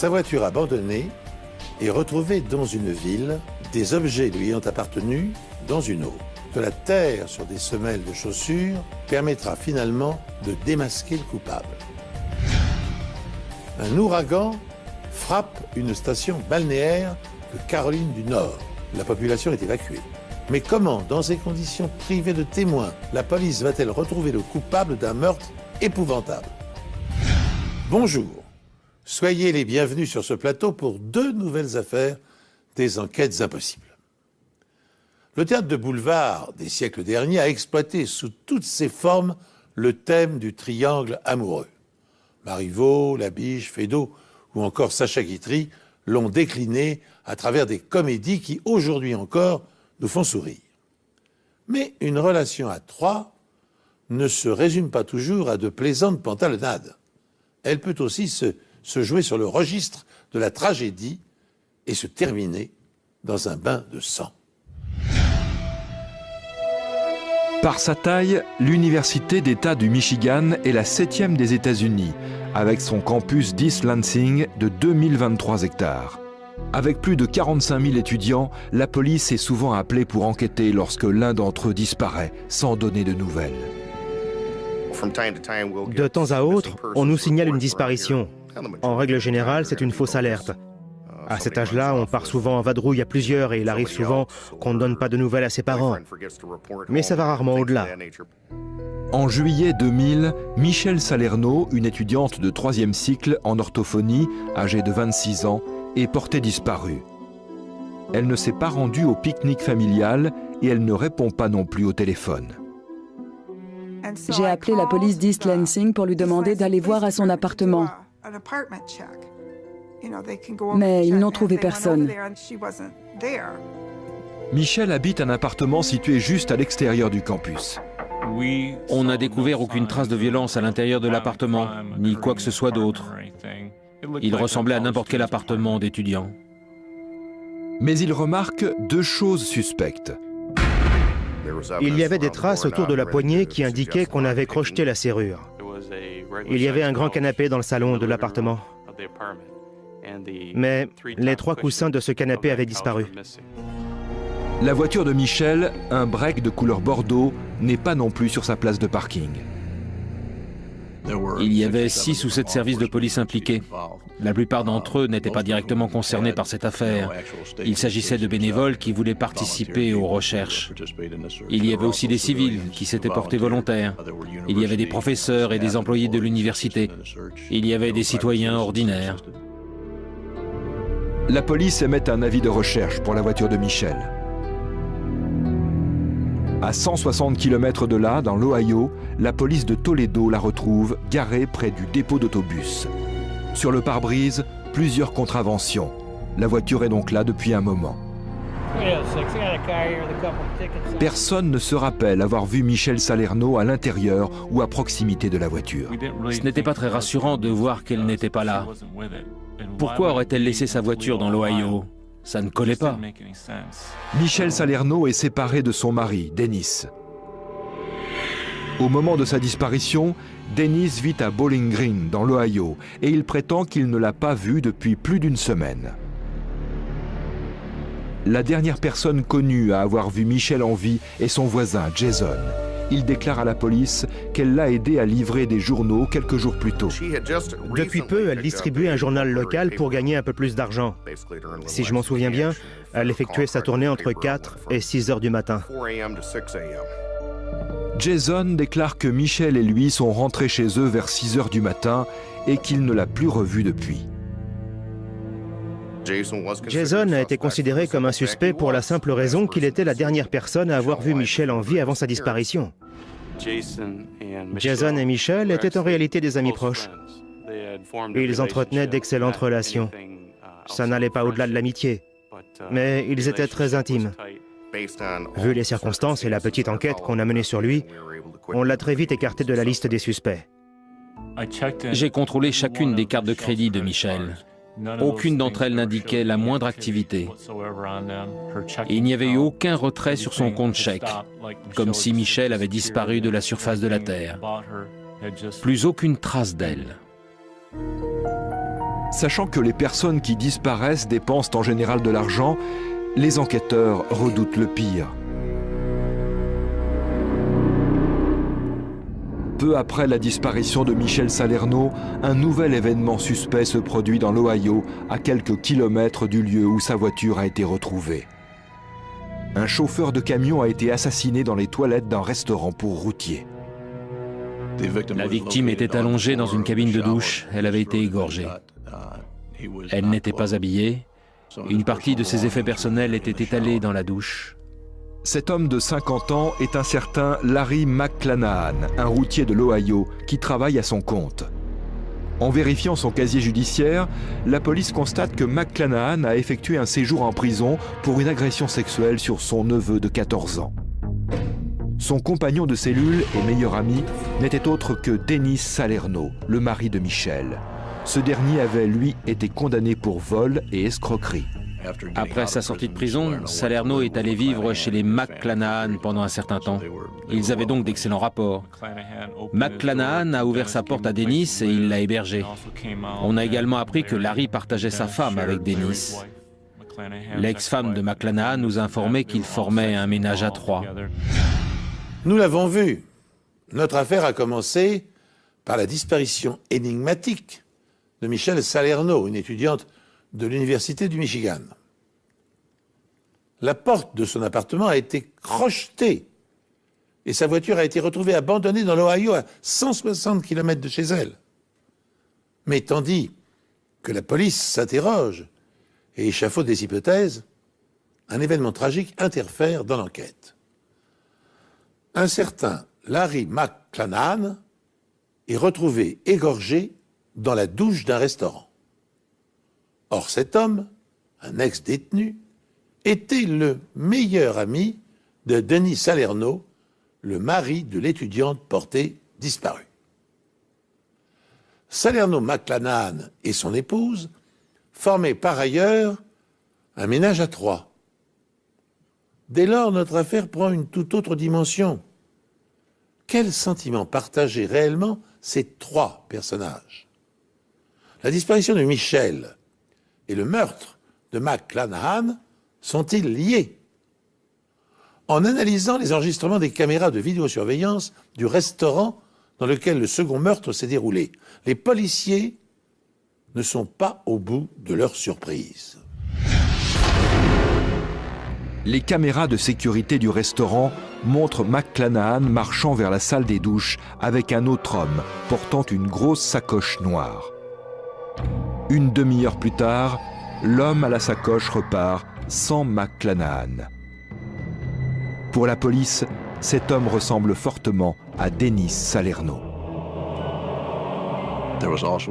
Sa voiture abandonnée est retrouvée dans une ville, des objets lui ayant appartenu dans une autre. De la terre sur des semelles de chaussures permettra finalement de démasquer le coupable. Un ouragan frappe une station balnéaire de Caroline du Nord. La population est évacuée. Mais comment, dans ces conditions privées de témoins, la police va-t-elle retrouver le coupable d'un meurtre épouvantable? Bonjour, soyez les bienvenus sur ce plateau pour 2 nouvelles affaires des enquêtes impossibles. Le théâtre de boulevard des siècles derniers a exploité sous toutes ses formes le thème du triangle amoureux. Marivaux, Labiche, Feydeau ou encore Sacha Guitry l'ont décliné à travers des comédies qui, aujourd'hui encore, nous font sourire. Mais une relation à 3 ne se résume pas toujours à de plaisantes pantalonnades. Elle peut aussi se jouer sur le registre de la tragédie et se terminer dans un bain de sang. Par sa taille, l'Université d'État du Michigan est la 7e des États-Unis, avec son campus d'East Lansing de 2023 hectares. Avec plus de 45 000 étudiants, la police est souvent appelée pour enquêter lorsque l'un d'entre eux disparaît sans donner de nouvelles. De temps à autre, on nous signale une disparition. En règle générale, c'est une fausse alerte. À cet âge-là, on part souvent en vadrouille à plusieurs et il arrive souvent qu'on ne donne pas de nouvelles à ses parents. Mais ça va rarement au-delà. En juillet 2000, Michelle Salerno, une étudiante de 3e cycle en orthophonie, âgée de 26 ans, est portée disparue. Elle ne s'est pas rendue au pique-nique familial et elle ne répond pas non plus au téléphone. J'ai appelé la police d'East Lansing pour lui demander d'aller voir à son appartement. Mais ils n'ont trouvé personne. Michelle habite un appartement situé juste à l'extérieur du campus. On n'a découvert aucune trace de violence à l'intérieur de l'appartement, ni quoi que ce soit d'autre. Il ressemblait à n'importe quel appartement d'étudiants. Mais il remarque 2 choses suspectes. Il y avait des traces autour de la poignée qui indiquaient qu'on avait crocheté la serrure. Il y avait un grand canapé dans le salon de l'appartement. Mais les 3 coussins de ce canapé avaient disparu. La voiture de Michelle, un break de couleur bordeaux, n'est pas non plus sur sa place de parking. Il y avait 6 ou 7 services de police impliqués. La plupart d'entre eux n'étaient pas directement concernés par cette affaire. Il s'agissait de bénévoles qui voulaient participer aux recherches. Il y avait aussi des civils qui s'étaient portés volontaires. Il y avait des professeurs et des employés de l'université. Il y avait des citoyens ordinaires. La police émet un avis de recherche pour la voiture de Michelle. À 160 km de là, dans l'Ohio, la police de Toledo la retrouve garée près du dépôt d'autobus. Sur le pare-brise, plusieurs contraventions. La voiture est donc là depuis un moment. Personne ne se rappelle avoir vu Michelle Salerno à l'intérieur ou à proximité de la voiture. Ce n'était pas très rassurant de voir qu'elle n'était pas là. Pourquoi aurait-elle laissé sa voiture dans l'Ohio ? Ça ne collait pas. Michelle Salerno est séparée de son mari, Dennis. Au moment de sa disparition, Dennis vit à Bowling Green, dans l'Ohio, et il prétend qu'il ne l'a pas vue depuis plus d'1 semaine. La dernière personne connue à avoir vu Michelle en vie est son voisin, Jason. Il déclare à la police qu'elle l'a aidé à livrer des journaux quelques jours plus tôt. Depuis peu, elle distribuait un journal local pour gagner un peu plus d'argent. Si je m'en souviens bien, elle effectuait sa tournée entre 4 et 6 heures du matin. Jason déclare que Michelle et lui sont rentrés chez eux vers 6 heures du matin et qu'il ne l'a plus revue depuis. Jason a été considéré comme un suspect pour la simple raison qu'il était la dernière personne à avoir vu Michelle en vie avant sa disparition. Jason et Michelle étaient en réalité des amis proches. Ils entretenaient d'excellentes relations. Ça n'allait pas au-delà de l'amitié, mais ils étaient très intimes. Vu les circonstances et la petite enquête qu'on a menée sur lui, on l'a très vite écarté de la liste des suspects. J'ai contrôlé chacune des cartes de crédit de Michelle. Aucune d'entre elles n'indiquait la moindre activité. Et il n'y avait eu aucun retrait sur son compte chèque, comme si Michelle avait disparu de la surface de la Terre. Plus aucune trace d'elle. Sachant que les personnes qui disparaissent dépensent en général de l'argent, les enquêteurs redoutent le pire. Peu après la disparition de Michel Salerno, un nouvel événement suspect se produit dans l'Ohio, à quelques kilomètres du lieu où sa voiture a été retrouvée. Un chauffeur de camion a été assassiné dans les toilettes d'un restaurant pour routiers. La victime était allongée dans une cabine de douche. Elle avait été égorgée. Elle n'était pas habillée. Une partie de ses effets personnels était étalée dans la douche. Cet homme de 50 ans est un certain Larry McClanahan, un routier de l'Ohio qui travaille à son compte. En vérifiant son casier judiciaire, la police constate que McClanahan a effectué un séjour en prison pour une agression sexuelle sur son neveu de 14 ans. Son compagnon de cellule et meilleur ami n'était autre que Dennis Salerno, le mari de Michel. Ce dernier avait, lui, été condamné pour vol et escroquerie. Après sa sortie de prison, Salerno est allé vivre chez les McClanahan pendant un certain temps. Ils avaient donc d'excellents rapports. McClanahan a ouvert sa porte à Dennis et il l'a hébergé. On a également appris que Larry partageait sa femme avec Dennis. L'ex-femme de McClanahan nous a informé qu'il formait un ménage à trois. Nous l'avons vu. Notre affaire a commencé par la disparition énigmatique de Michel Salerno, une étudiante de l'Université du Michigan. La porte de son appartement a été crochetée et sa voiture a été retrouvée abandonnée dans l'Ohio à 160 km de chez elle. Mais tandis que la police s'interroge et échafaude des hypothèses, un événement tragique interfère dans l'enquête. Un certain Larry McClanahan est retrouvé égorgé dans la douche d'un restaurant. Or cet homme, un ex-détenu, était le meilleur ami de Denis Salerno, le mari de l'étudiante portée disparue. Salerno McClanahan et son épouse formaient par ailleurs un ménage à trois. Dès lors, notre affaire prend une toute autre dimension. Quels sentiments partageaient réellement ces trois personnages? La disparition de Michel et le meurtre de McClanahan sont-ils liés? En analysant les enregistrements des caméras de vidéosurveillance du restaurant dans lequel le second meurtre s'est déroulé, les policiers ne sont pas au bout de leur surprise. Les caméras de sécurité du restaurant montrent McClanahan marchant vers la salle des douches avec un autre homme portant une grosse sacoche noire. Une demi-heure plus tard, l'homme à la sacoche repart sans McClanahan. Pour la police, cet homme ressemble fortement à Dennis Salerno.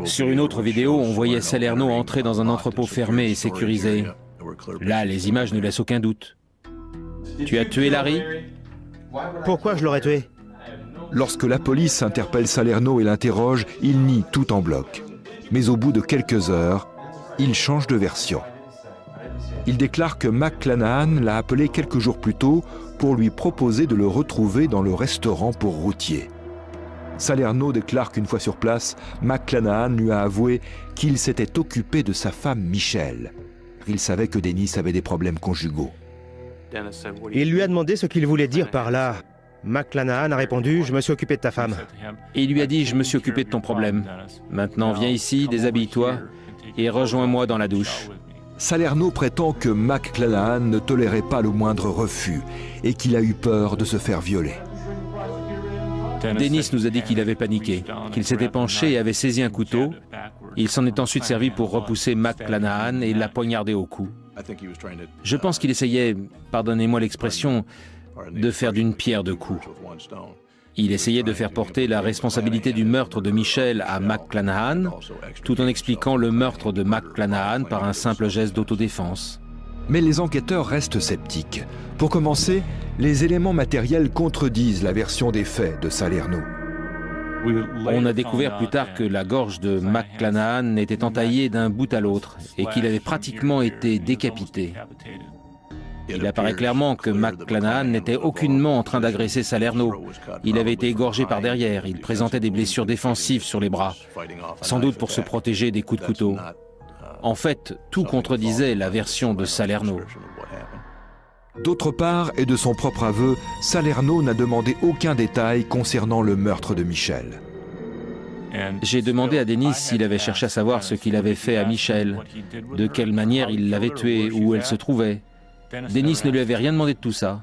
Sur une autre vidéo, on voyait Salerno entrer dans un entrepôt fermé et sécurisé. Là, les images ne laissent aucun doute. Tu as tué Larry? Pourquoi je l'aurais tué? Lorsque la police interpelle Salerno et l'interroge, il nie tout en bloc. Mais au bout de quelques heures, il change de version. Il déclare que McClanahan l'a appelé quelques jours plus tôt pour lui proposer de le retrouver dans le restaurant pour routiers. Salerno déclare qu'une fois sur place, McClanahan lui a avoué qu'il s'était occupé de sa femme Michel. Il savait que Dennis avait des problèmes conjugaux. Il lui a demandé ce qu'il voulait dire par là. McClanahan a répondu « Je me suis occupé de ta femme ». Et il lui a dit « Je me suis occupé de ton problème. Maintenant, viens ici, déshabille-toi et rejoins-moi dans la douche. » Salerno prétend que McClanahan ne tolérait pas le moindre refus et qu'il a eu peur de se faire violer. Dennis nous a dit qu'il avait paniqué, qu'il s'était penché et avait saisi un couteau. Il s'en est ensuite servi pour repousser McClanahan et l'a poignardé au cou. Je pense qu'il essayait, pardonnez-moi l'expression, de faire d'une pierre deux coups. Il essayait de faire porter la responsabilité du meurtre de Michel à McClanahan, tout en expliquant le meurtre de McClanahan par un simple geste d'autodéfense. Mais les enquêteurs restent sceptiques. Pour commencer, les éléments matériels contredisent la version des faits de Salerno. On a découvert plus tard que la gorge de McClanahan était entaillée d'un bout à l'autre et qu'il avait pratiquement été décapité. Il apparaît clairement que McClanahan n'était aucunement en train d'agresser Salerno. Il avait été égorgé par derrière, il présentait des blessures défensives sur les bras, sans doute pour se protéger des coups de couteau. En fait, tout contredisait la version de Salerno. D'autre part, et de son propre aveu, Salerno n'a demandé aucun détail concernant le meurtre de Michel. J'ai demandé à Dennis s'il avait cherché à savoir ce qu'il avait fait à Michel, de quelle manière il l'avait tuée, où elle se trouvait. Dennis ne lui avait rien demandé de tout ça.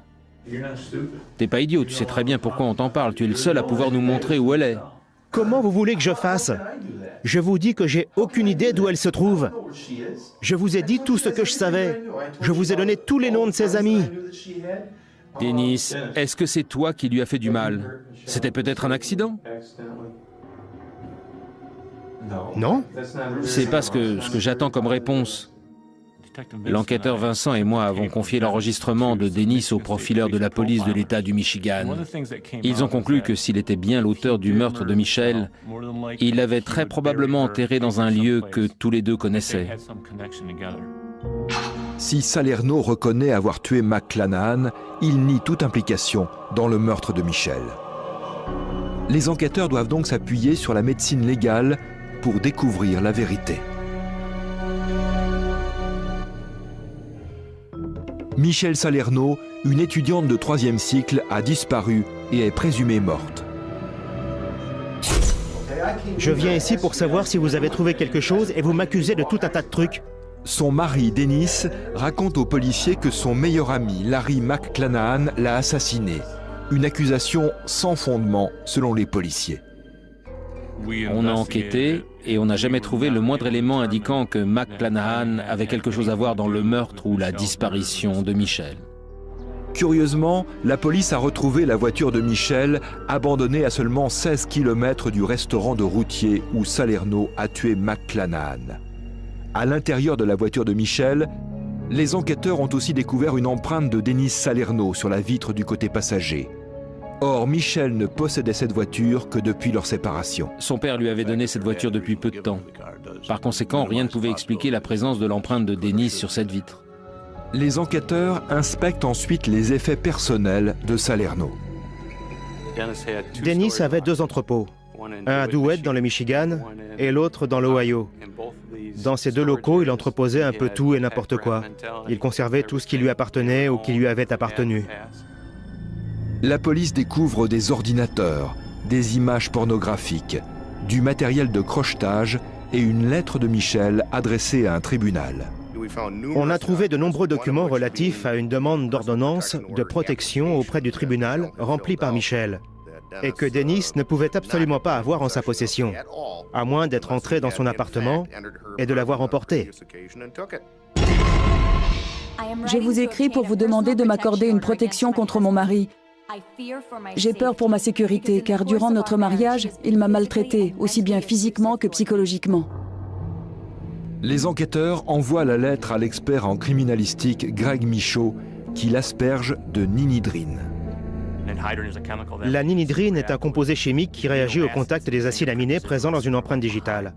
T'es pas idiot, tu sais très bien pourquoi on t'en parle. Tu es le seul à pouvoir nous montrer où elle est. Comment vous voulez que je fasse? Je vous dis que j'ai aucune idée d'où elle se trouve. Je vous ai dit tout ce que je savais. Je vous ai donné tous les noms de ses amis. Dennis, est-ce que c'est toi qui lui as fait du mal? C'était peut-être un accident? Non? C'est pas ce que j'attends comme réponse. L'enquêteur Vincent et moi avons confié l'enregistrement de Dennis au profileur de la police de l'État du Michigan. Ils ont conclu que s'il était bien l'auteur du meurtre de Michel, il l'avait très probablement enterré dans un lieu que tous les deux connaissaient. Si Salerno reconnaît avoir tué McClanahan, il nie toute implication dans le meurtre de Michel. Les enquêteurs doivent donc s'appuyer sur la médecine légale pour découvrir la vérité. Michel Salerno, une étudiante de 3e cycle, a disparu et est présumée morte. Je viens ici pour savoir si vous avez trouvé quelque chose et vous m'accusez de tout un tas de trucs. Son mari, Dennis, raconte aux policiers que son meilleur ami, Larry McClanahan, l'a assassiné. Une accusation sans fondement, selon les policiers. On a enquêté et on n'a jamais trouvé le moindre élément indiquant que McClanahan avait quelque chose à voir dans le meurtre ou la disparition de Michel. Curieusement, la police a retrouvé la voiture de Michel abandonnée à seulement 16 km du restaurant de routier où Salerno a tué McClanahan. À l'intérieur de la voiture de Michel, les enquêteurs ont aussi découvert une empreinte de Dennis Salerno sur la vitre du côté passager. Or, Michel ne possédait cette voiture que depuis leur séparation. Son père lui avait donné cette voiture depuis peu de temps. Par conséquent, rien ne pouvait expliquer la présence de l'empreinte de Dennis sur cette vitre. Les enquêteurs inspectent ensuite les effets personnels de Salerno. Dennis avait 2 entrepôts, un à DeWitt dans le Michigan et l'autre dans l'Ohio. Dans ces 2 locaux, il entreposait un peu tout et n'importe quoi. Il conservait tout ce qui lui appartenait ou qui lui avait appartenu. La police découvre des ordinateurs, des images pornographiques, du matériel de crochetage et une lettre de Michel adressée à un tribunal. On a trouvé de nombreux documents relatifs à une demande d'ordonnance de protection auprès du tribunal remplie par Michel et que Dennis ne pouvait absolument pas avoir en sa possession, à moins d'être entré dans son appartement et de l'avoir emporté. Je vous écris pour vous demander de m'accorder une protection contre mon mari. J'ai peur pour ma sécurité, car durant notre mariage, il m'a maltraitée, aussi bien physiquement que psychologiquement. Les enquêteurs envoient la lettre à l'expert en criminalistique Greg Michaud, qui l'asperge de ninhydrine. La ninhydrine est un composé chimique qui réagit au contact des acides aminés présents dans une empreinte digitale.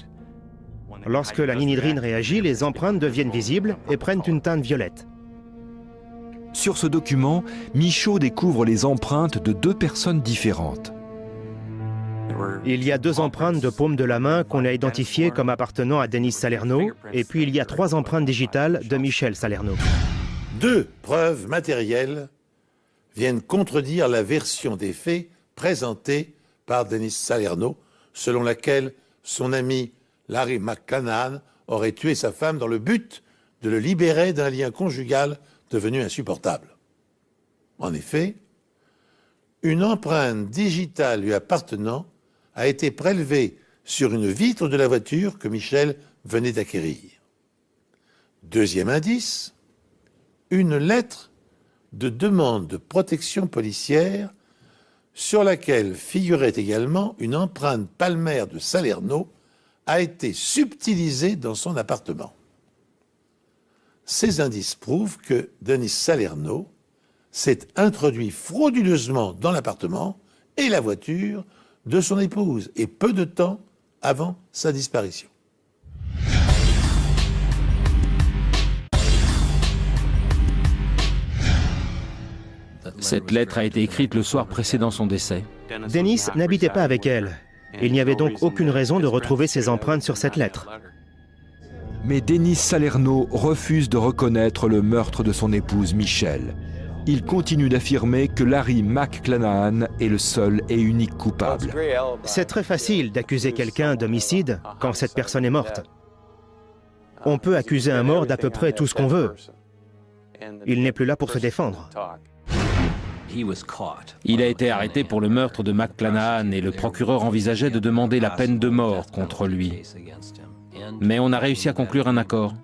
Lorsque la ninhydrine réagit, les empreintes deviennent visibles et prennent une teinte violette. Sur ce document, Michaud découvre les empreintes de 2 personnes différentes. Il y a 2 empreintes de paume de la main qu'on a identifiées comme appartenant à Dennis Salerno, et puis il y a 3 empreintes digitales de Michel Salerno. 2 preuves matérielles viennent contredire la version des faits présentée par Dennis Salerno, selon laquelle son ami Larry McClanahan aurait tué sa femme dans le but de le libérer d'un lien conjugal devenu insupportable. En effet, une empreinte digitale lui appartenant a été prélevée sur une vitre de la voiture que Michel venait d'acquérir. Deuxième indice, une lettre de demande de protection policière sur laquelle figurait également une empreinte palmaire de Salerno a été subtilisée dans son appartement. Ces indices prouvent que Dennis Salerno s'est introduit frauduleusement dans l'appartement et la voiture de son épouse, et peu de temps avant sa disparition. Cette lettre a été écrite le soir précédant son décès. Dennis n'habitait pas avec elle. Il n'y avait donc aucune raison de retrouver ses empreintes sur cette lettre. Mais Denis Salerno refuse de reconnaître le meurtre de son épouse Michelle. Il continue d'affirmer que Larry McClanahan est le seul et unique coupable. C'est très facile d'accuser quelqu'un d'homicide quand cette personne est morte. On peut accuser un mort d'à peu près tout ce qu'on veut. Il n'est plus là pour se défendre. Il a été arrêté pour le meurtre de McClanahan et le procureur envisageait de demander la peine de mort contre lui. Mais on a réussi à conclure un accord.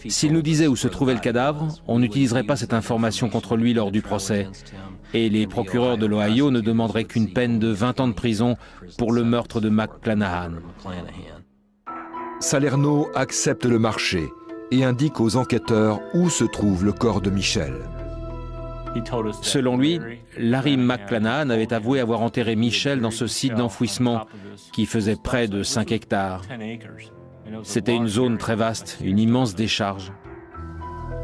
S'il nous disait où se trouvait le cadavre, on n'utiliserait pas cette information contre lui lors du procès. Et les procureurs de l'Ohio ne demanderaient qu'une peine de 20 ans de prison pour le meurtre de McClanahan. Salerno accepte le marché et indique aux enquêteurs où se trouve le corps de Michelle. Selon lui, Larry McClanahan avait avoué avoir enterré Michelle dans ce site d'enfouissement qui faisait près de 5 hectares. C'était une zone très vaste, une immense décharge.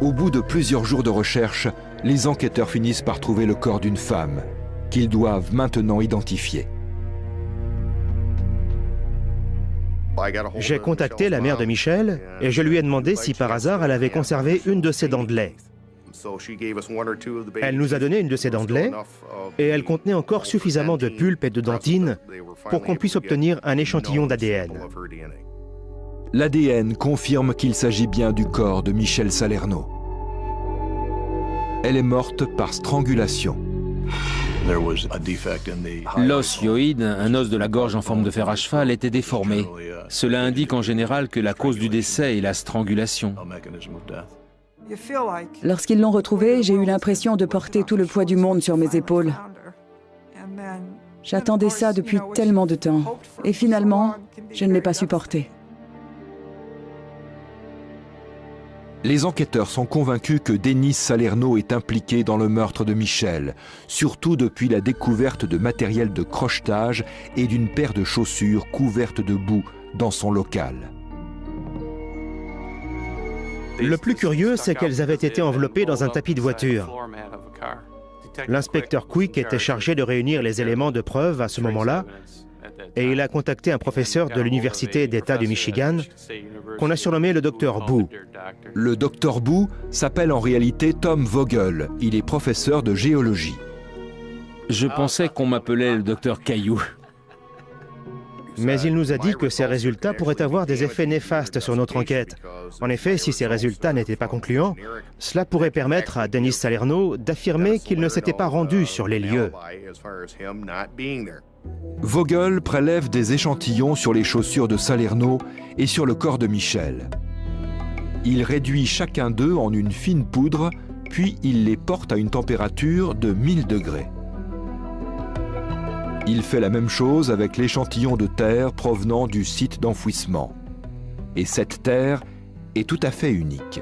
Au bout de plusieurs jours de recherche, les enquêteurs finissent par trouver le corps d'une femme qu'ils doivent maintenant identifier. J'ai contacté la mère de Michelle et je lui ai demandé si par hasard elle avait conservé une de ses dents de lait. Elle nous a donné une de ses dents de lait et elle contenait encore suffisamment de pulpe et de dentine pour qu'on puisse obtenir un échantillon d'ADN. L'ADN confirme qu'il s'agit bien du corps de Michelle Salerno. Elle est morte par strangulation. L'os hyoïde, un os de la gorge en forme de fer à cheval, était déformé. Cela indique en général que la cause du décès est la strangulation. Lorsqu'ils l'ont retrouvé, j'ai eu l'impression de porter tout le poids du monde sur mes épaules. J'attendais ça depuis tellement de temps. Et finalement, je ne l'ai pas supporté. Les enquêteurs sont convaincus que Denis Salerno est impliqué dans le meurtre de Michelle, surtout depuis la découverte de matériel de crochetage et d'une paire de chaussures couvertes de boue dans son local. Le plus curieux, c'est qu'elles avaient été enveloppées dans un tapis de voiture. L'inspecteur Quick était chargé de réunir les éléments de preuve à ce moment-là, et il a contacté un professeur de l'Université d'État du Michigan, qu'on a surnommé le Dr Boo. Le Dr Boo s'appelle en réalité Tom Vogel. Il est professeur de géologie. Je pensais qu'on m'appelait le docteur Caillou. Mais il nous a dit que ces résultats pourraient avoir des effets néfastes sur notre enquête. En effet, si ces résultats n'étaient pas concluants, cela pourrait permettre à Denis Salerno d'affirmer qu'il ne s'était pas rendu sur les lieux. Vogel prélève des échantillons sur les chaussures de Salerno et sur le corps de Michelle. Il réduit chacun d'eux en une fine poudre, puis il les porte à une température de 1000 degrés. Il fait la même chose avec l'échantillon de terre provenant du site d'enfouissement. Et cette terre est tout à fait unique.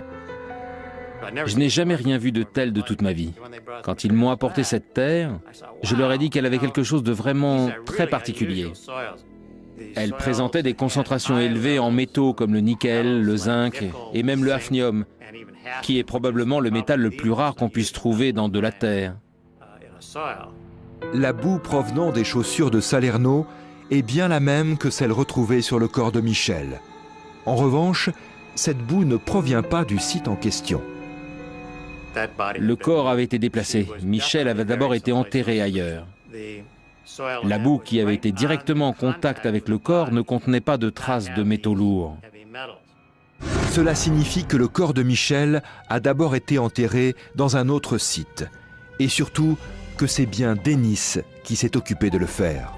Je n'ai jamais rien vu de tel de toute ma vie. Quand ils m'ont apporté cette terre, je leur ai dit qu'elle avait quelque chose de vraiment très particulier. Elle présentait des concentrations élevées en métaux comme le nickel, le zinc et même le hafnium, qui est probablement le métal le plus rare qu'on puisse trouver dans de la terre. La boue provenant des chaussures de Salerno est bien la même que celle retrouvée sur le corps de Michelle. En revanche, cette boue ne provient pas du site en question. Le corps avait été déplacé. Michelle avait d'abord été enterrée ailleurs. La boue qui avait été directement en contact avec le corps ne contenait pas de traces de métaux lourds. Cela signifie que le corps de Michelle a d'abord été enterré dans un autre site. Et surtout, que c'est bien Denis qui s'est occupé de le faire.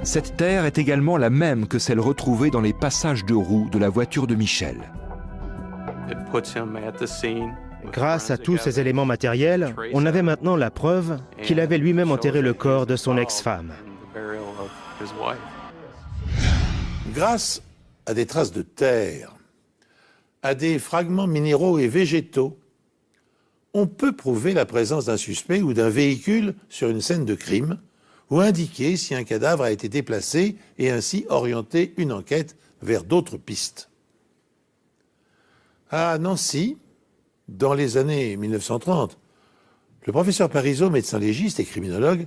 Cette terre est également la même que celle retrouvée dans les passages de roues de la voiture de Michelle. Grâce à tous ces éléments matériels, on avait maintenant la preuve qu'il avait lui-même enterré le corps de son ex-femme. Grâce à des traces de terre, à des fragments minéraux et végétaux, on peut prouver la présence d'un suspect ou d'un véhicule sur une scène de crime ou indiquer si un cadavre a été déplacé et ainsi orienter une enquête vers d'autres pistes. À Nancy, dans les années 1930, le professeur Parizeau, médecin légiste et criminologue,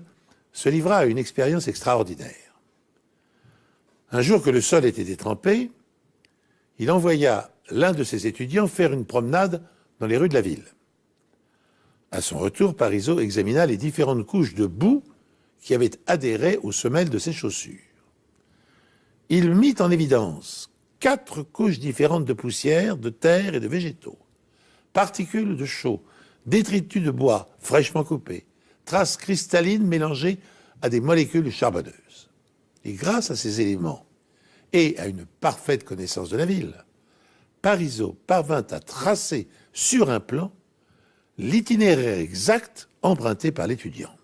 se livra à une expérience extraordinaire. Un jour que le sol était détrempé, il envoya l'un de ses étudiants faire une promenade dans les rues de la ville. À son retour, Parizeau examina les différentes couches de boue qui avaient adhéré aux semelles de ses chaussures. Il mit en évidence 4 couches différentes de poussière, de terre et de végétaux, particules de chaux, détritus de bois fraîchement coupés, traces cristallines mélangées à des molécules charbonneuses. Et grâce à ces éléments et à une parfaite connaissance de la ville, Parizeau parvint à tracer sur un plan l'itinéraire exact emprunté par l'étudiant.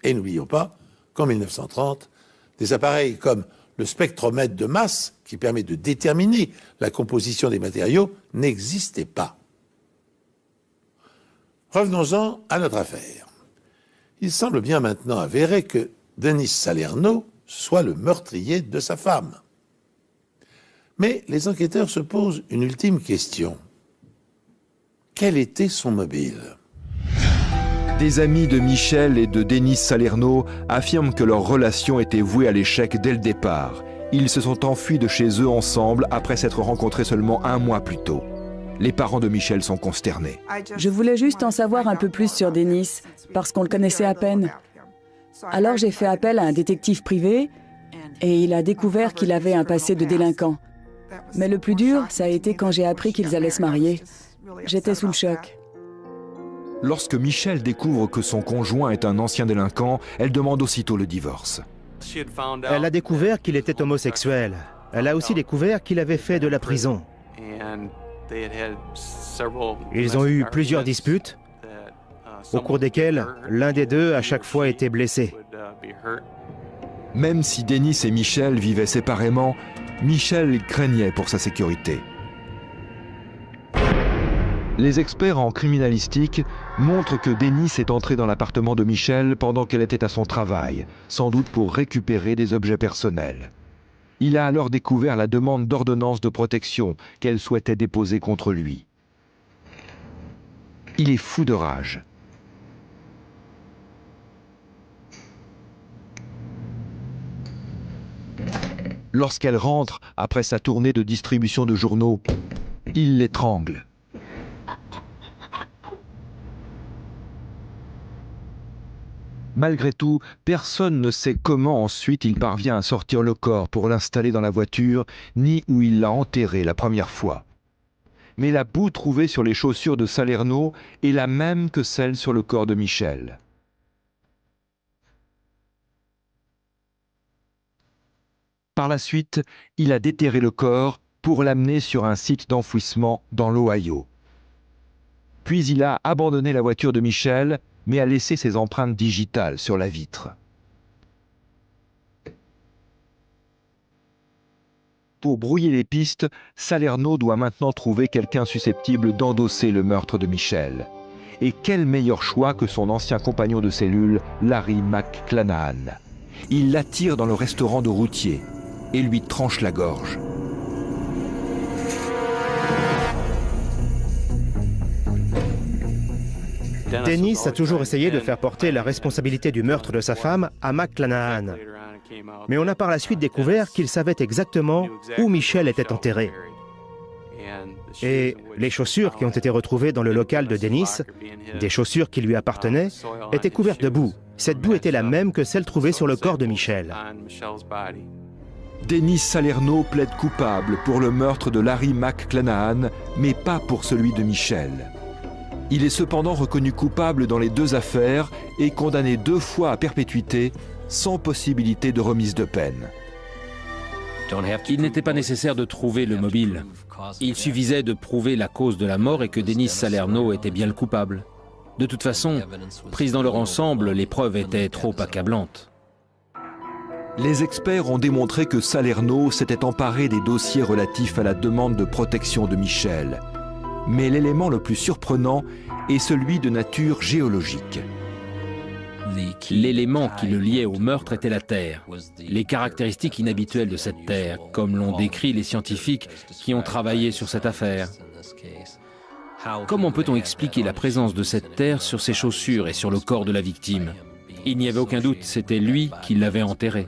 Et n'oublions pas qu'en 1930, des appareils comme le spectromètre de masse, qui permet de déterminer la composition des matériaux, n'existaient pas. Revenons-en à notre affaire. Il semble bien maintenant avéré que Denis Salerno soit le meurtrier de sa femme. Mais les enquêteurs se posent une ultime question. Quel était son mobile ? Des amis de Michel et de Denis Salerno affirment que leur relation était vouée à l'échec dès le départ. Ils se sont enfuis de chez eux ensemble après s'être rencontrés seulement 1 mois plus tôt. Les parents de Michel sont consternés. Je voulais juste en savoir un peu plus sur Denis, parce qu'on le connaissait à peine. Alors j'ai fait appel à un détective privé et il a découvert qu'il avait un passé de délinquant. Mais le plus dur, ça a été quand j'ai appris qu'ils allaient se marier. J'étais sous le choc. Lorsque Michel découvre que son conjoint est un ancien délinquant, elle demande aussitôt le divorce. Elle a découvert qu'il était homosexuel. Elle a aussi découvert qu'il avait fait de la prison. Ils ont eu plusieurs disputes, au cours desquelles l'un des deux à chaque fois était blessé. Même si Denis et Michel vivaient séparément, Michel craignait pour sa sécurité. Les experts en criminalistique montrent que Denis est entré dans l'appartement de Michel pendant qu'elle était à son travail, sans doute pour récupérer des objets personnels. Il a alors découvert la demande d'ordonnance de protection qu'elle souhaitait déposer contre lui. Il est fou de rage. Lorsqu'elle rentre après sa tournée de distribution de journaux, il l'étrangle. Malgré tout, personne ne sait comment ensuite il parvient à sortir le corps pour l'installer dans la voiture, ni où il l'a enterré la première fois. Mais la boue trouvée sur les chaussures de Salerno est la même que celle sur le corps de Michel. Par la suite, il a déterré le corps pour l'amener sur un site d'enfouissement dans l'Ohio. Puis il a abandonné la voiture de Michel, mais a laissé ses empreintes digitales sur la vitre. Pour brouiller les pistes, Salerno doit maintenant trouver quelqu'un susceptible d'endosser le meurtre de Michel. Et quel meilleur choix que son ancien compagnon de cellule, Larry McClanahan. Il l'attire dans le restaurant de routier et lui tranche la gorge. Denis a toujours essayé de faire porter la responsabilité du meurtre de sa femme à McClanahan. Mais on a par la suite découvert qu'il savait exactement où Michel était enterré. Et les chaussures qui ont été retrouvées dans le local de Denis, des chaussures qui lui appartenaient, étaient couvertes de boue. Cette boue était la même que celle trouvée sur le corps de Michel. Denis Salerno plaide coupable pour le meurtre de Larry McClanahan, mais pas pour celui de Michel. Il est cependant reconnu coupable dans les 2 affaires et condamné 2 fois à perpétuité, sans possibilité de remise de peine. Il n'était pas nécessaire de trouver le mobile. Il suffisait de prouver la cause de la mort et que Denis Salerno était bien le coupable. De toute façon, prises dans leur ensemble, les preuves étaient trop accablantes. Les experts ont démontré que Salerno s'était emparé des dossiers relatifs à la demande de protection de Michel. Mais l'élément le plus surprenant est celui de nature géologique. L'élément qui le liait au meurtre était la terre, les caractéristiques inhabituelles de cette terre, comme l'ont décrit les scientifiques qui ont travaillé sur cette affaire. Comment peut-on expliquer la présence de cette terre sur ses chaussures et sur le corps de la victime? Il n'y avait aucun doute, c'était lui qui l'avait enterré.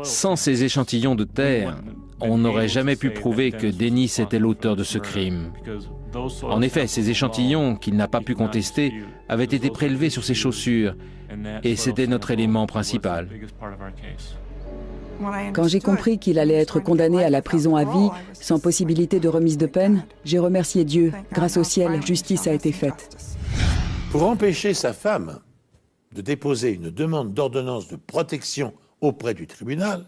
Sans ces échantillons de terre, on n'aurait jamais pu prouver que Dennis était l'auteur de ce crime. En effet, ces échantillons, qu'il n'a pas pu contester, avaient été prélevés sur ses chaussures, et c'était notre élément principal. Quand j'ai compris qu'il allait être condamné à la prison à vie, sans possibilité de remise de peine, j'ai remercié Dieu. Grâce au ciel, justice a été faite. Pour empêcher sa femme de déposer une demande d'ordonnance de protection auprès du tribunal,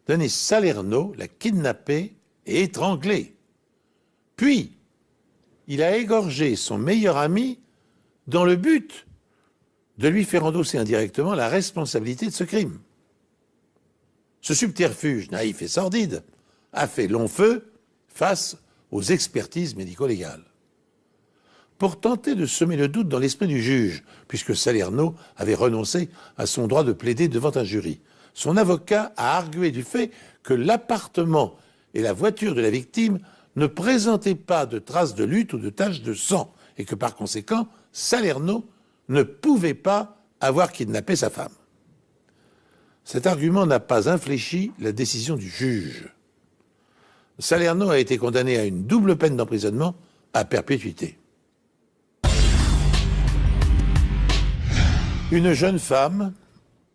Denis Salerno l'a kidnappé et étranglé. Puis, il a égorgé son meilleur ami dans le but de lui faire endosser indirectement la responsabilité de ce crime. Ce subterfuge naïf et sordide a fait long feu face aux expertises médico-légales. Pour tenter de semer le doute dans l'esprit du juge, puisque Salerno avait renoncé à son droit de plaider devant un jury, son avocat a argué du fait que l'appartement et la voiture de la victime ne présentaient pas de traces de lutte ou de taches de sang, et que par conséquent, Salerno ne pouvait pas avoir kidnappé sa femme. Cet argument n'a pas infléchi la décision du juge. Salerno a été condamné à une double peine d'emprisonnement à perpétuité. Une jeune femme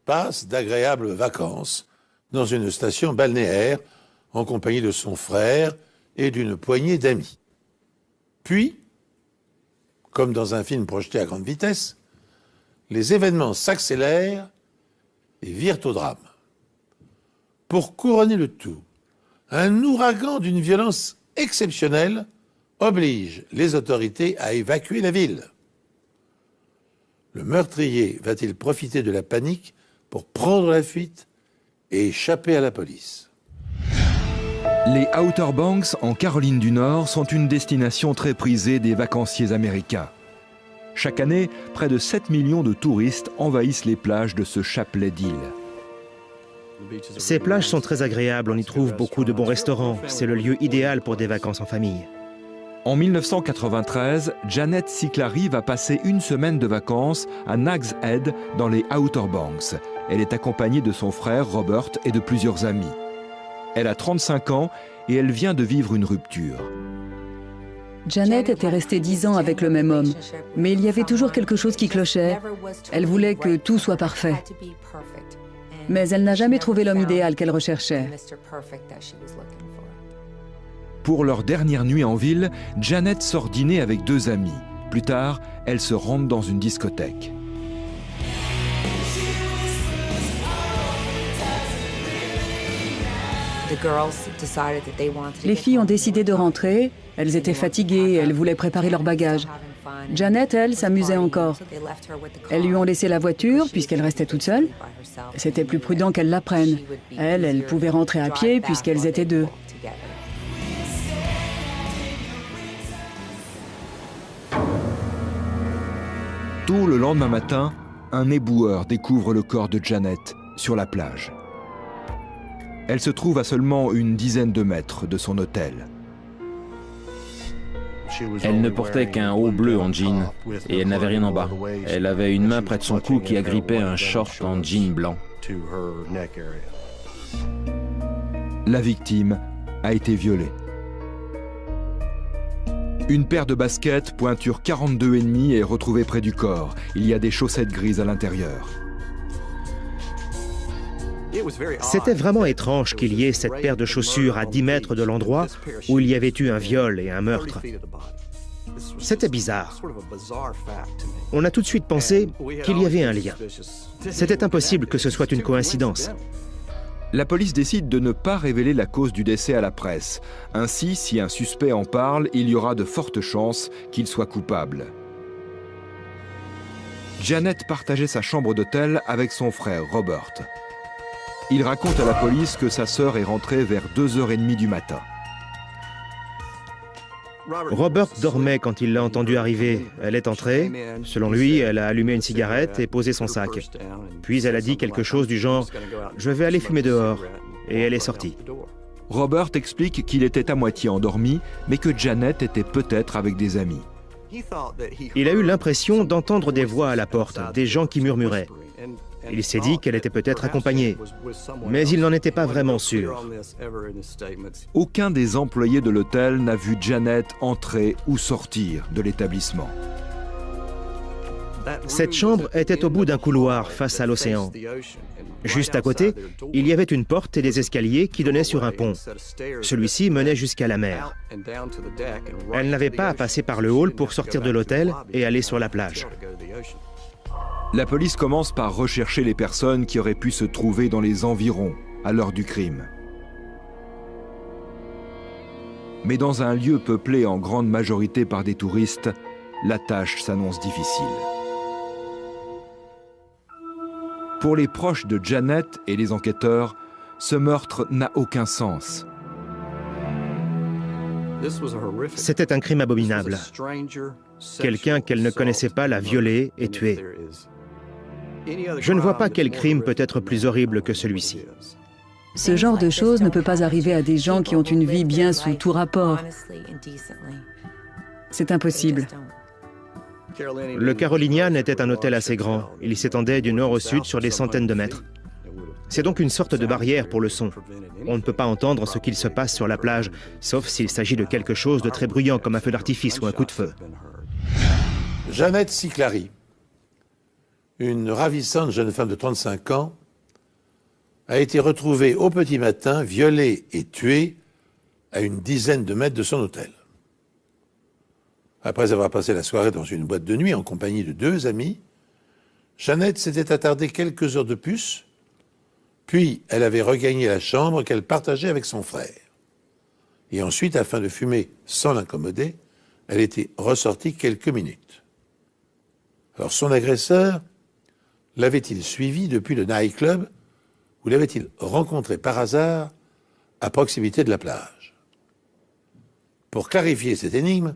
passe d'agréables vacances dans une station balnéaire en compagnie de son frère et d'une poignée d'amis. Puis, comme dans un film projeté à grande vitesse, les événements s'accélèrent et virent au drame. Pour couronner le tout, un ouragan d'une violence exceptionnelle oblige les autorités à évacuer la ville. Le meurtrier va-t-il profiter de la panique pour prendre la fuite et échapper à la police? Les Outer Banks, en Caroline du Nord, sont une destination très prisée des vacanciers américains. Chaque année, près de 7 millions de touristes envahissent les plages de ce chapelet d'îles. Ces plages sont très agréables, on y trouve beaucoup de bons restaurants. C'est le lieu idéal pour des vacances en famille. En 1993, Janet Ciclari va passer une semaine de vacances à Nag's Head dans les Outer Banks. Elle est accompagnée de son frère Robert et de plusieurs amis. Elle a 35 ans et elle vient de vivre une rupture. Janet était restée 10 ans avec le même homme, mais il y avait toujours quelque chose qui clochait. Elle voulait que tout soit parfait. Mais elle n'a jamais trouvé l'homme idéal qu'elle recherchait. Pour leur dernière nuit en ville, Janet sort dîner avec 2 amis. Plus tard, elles se rendent dans une discothèque. Les filles ont décidé de rentrer. Elles étaient fatiguées, elles voulaient préparer leur bagage. Janet, elle, s'amusait encore. Elles lui ont laissé la voiture, puisqu'elle restait toute seule. C'était plus prudent qu'elle la prenne. Elle pouvait rentrer à pied, puisqu'elles étaient 2. Tôt le lendemain matin, un éboueur découvre le corps de Janet sur la plage. Elle se trouve à seulement une dizaine de mètres de son hôtel. Elle ne portait qu'un haut bleu en jean et elle n'avait rien en bas. Elle avait une main près de son cou qui agrippait un short en jean blanc. La victime a été violée. Une paire de baskets, pointure 42,5, est retrouvée près du corps. Il y a des chaussettes grises à l'intérieur. C'était vraiment étrange qu'il y ait cette paire de chaussures à 10 mètres de l'endroit où il y avait eu un viol et un meurtre. C'était bizarre. On a tout de suite pensé qu'il y avait un lien. C'était impossible que ce soit une coïncidence. La police décide de ne pas révéler la cause du décès à la presse. Ainsi, si un suspect en parle, il y aura de fortes chances qu'il soit coupable. Janet partageait sa chambre d'hôtel avec son frère Robert. Il raconte à la police que sa sœur est rentrée vers 2h30 du matin. Robert dormait quand il l'a entendue arriver. Elle est entrée. Selon lui, elle a allumé une cigarette et posé son sac. Puis elle a dit quelque chose du genre « Je vais aller fumer dehors » et elle est sortie. Robert explique qu'il était à moitié endormi, mais que Janet était peut-être avec des amis. Il a eu l'impression d'entendre des voix à la porte, des gens qui murmuraient. Il s'est dit qu'elle était peut-être accompagnée, mais il n'en était pas vraiment sûr. Aucun des employés de l'hôtel n'a vu Janet entrer ou sortir de l'établissement. Cette chambre était au bout d'un couloir face à l'océan. Juste à côté, il y avait une porte et des escaliers qui donnaient sur un pont. Celui-ci menait jusqu'à la mer. Elle n'avait pas à passer par le hall pour sortir de l'hôtel et aller sur la plage. La police commence par rechercher les personnes qui auraient pu se trouver dans les environs à l'heure du crime. Mais dans un lieu peuplé en grande majorité par des touristes, la tâche s'annonce difficile. Pour les proches de Janet et les enquêteurs, ce meurtre n'a aucun sens. C'était un crime abominable. Quelqu'un qu'elle ne connaissait pas l'a violée et tuée. Je ne vois pas quel crime peut être plus horrible que celui-ci. Ce genre de choses ne peut pas arriver à des gens qui ont une vie bien sous tout rapport. C'est impossible. Le Carolinian était un hôtel assez grand. Il s'étendait du nord au sud sur des centaines de mètres. C'est donc une sorte de barrière pour le son. On ne peut pas entendre ce qu'il se passe sur la plage, sauf s'il s'agit de quelque chose de très bruyant comme un feu d'artifice ou un coup de feu. Janet Siclari, une ravissante jeune femme de 35 ans, a été retrouvée au petit matin, violée et tuée à une dizaine de mètres de son hôtel. Après avoir passé la soirée dans une boîte de nuit en compagnie de 2 amis, Janet s'était attardée quelques heures de plus, puis elle avait regagné la chambre qu'elle partageait avec son frère. Et ensuite, afin de fumer sans l'incommoder, elle était ressortie quelques minutes. Alors son agresseur l'avait-il suivi depuis le nightclub ou l'avait-il rencontré par hasard à proximité de la plage? Pour clarifier cette énigme,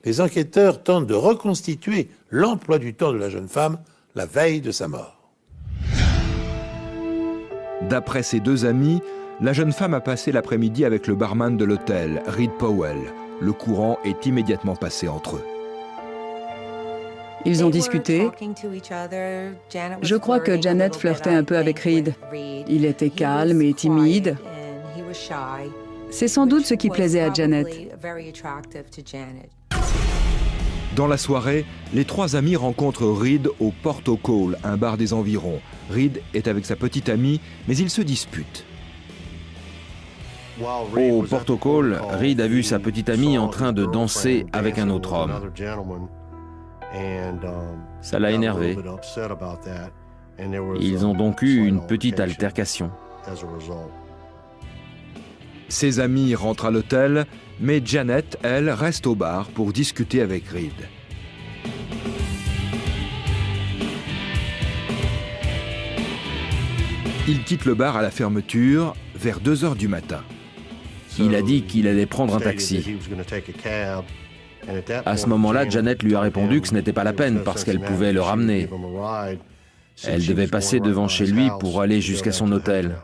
les enquêteurs tentent de reconstituer l'emploi du temps de la jeune femme la veille de sa mort. D'après ses 2 amis, la jeune femme a passé l'après-midi avec le barman de l'hôtel, Reed Powell. Le courant est immédiatement passé entre eux. Ils ont discuté. Je crois que Janet flirtait un peu avec Reed. Il était calme et timide. C'est sans doute ce qui plaisait à Janet. Dans la soirée, les 3 amis rencontrent Reed au Porto Call, un bar des environs. Reed est avec sa petite amie, mais ils se disputent. Au Porto Call, Reed a vu sa petite amie en train de danser avec un autre homme. Ça l'a énervé. Ils ont donc eu une petite altercation. Ses amis rentrent à l'hôtel, mais Janet, elle, reste au bar pour discuter avec Reed. Il quitte le bar à la fermeture vers 2 heures du matin. Il a dit qu'il allait prendre un taxi. À ce moment-là, Janet lui a répondu que ce n'était pas la peine parce qu'elle pouvait le ramener. Elle devait passer devant chez lui pour aller jusqu'à son hôtel.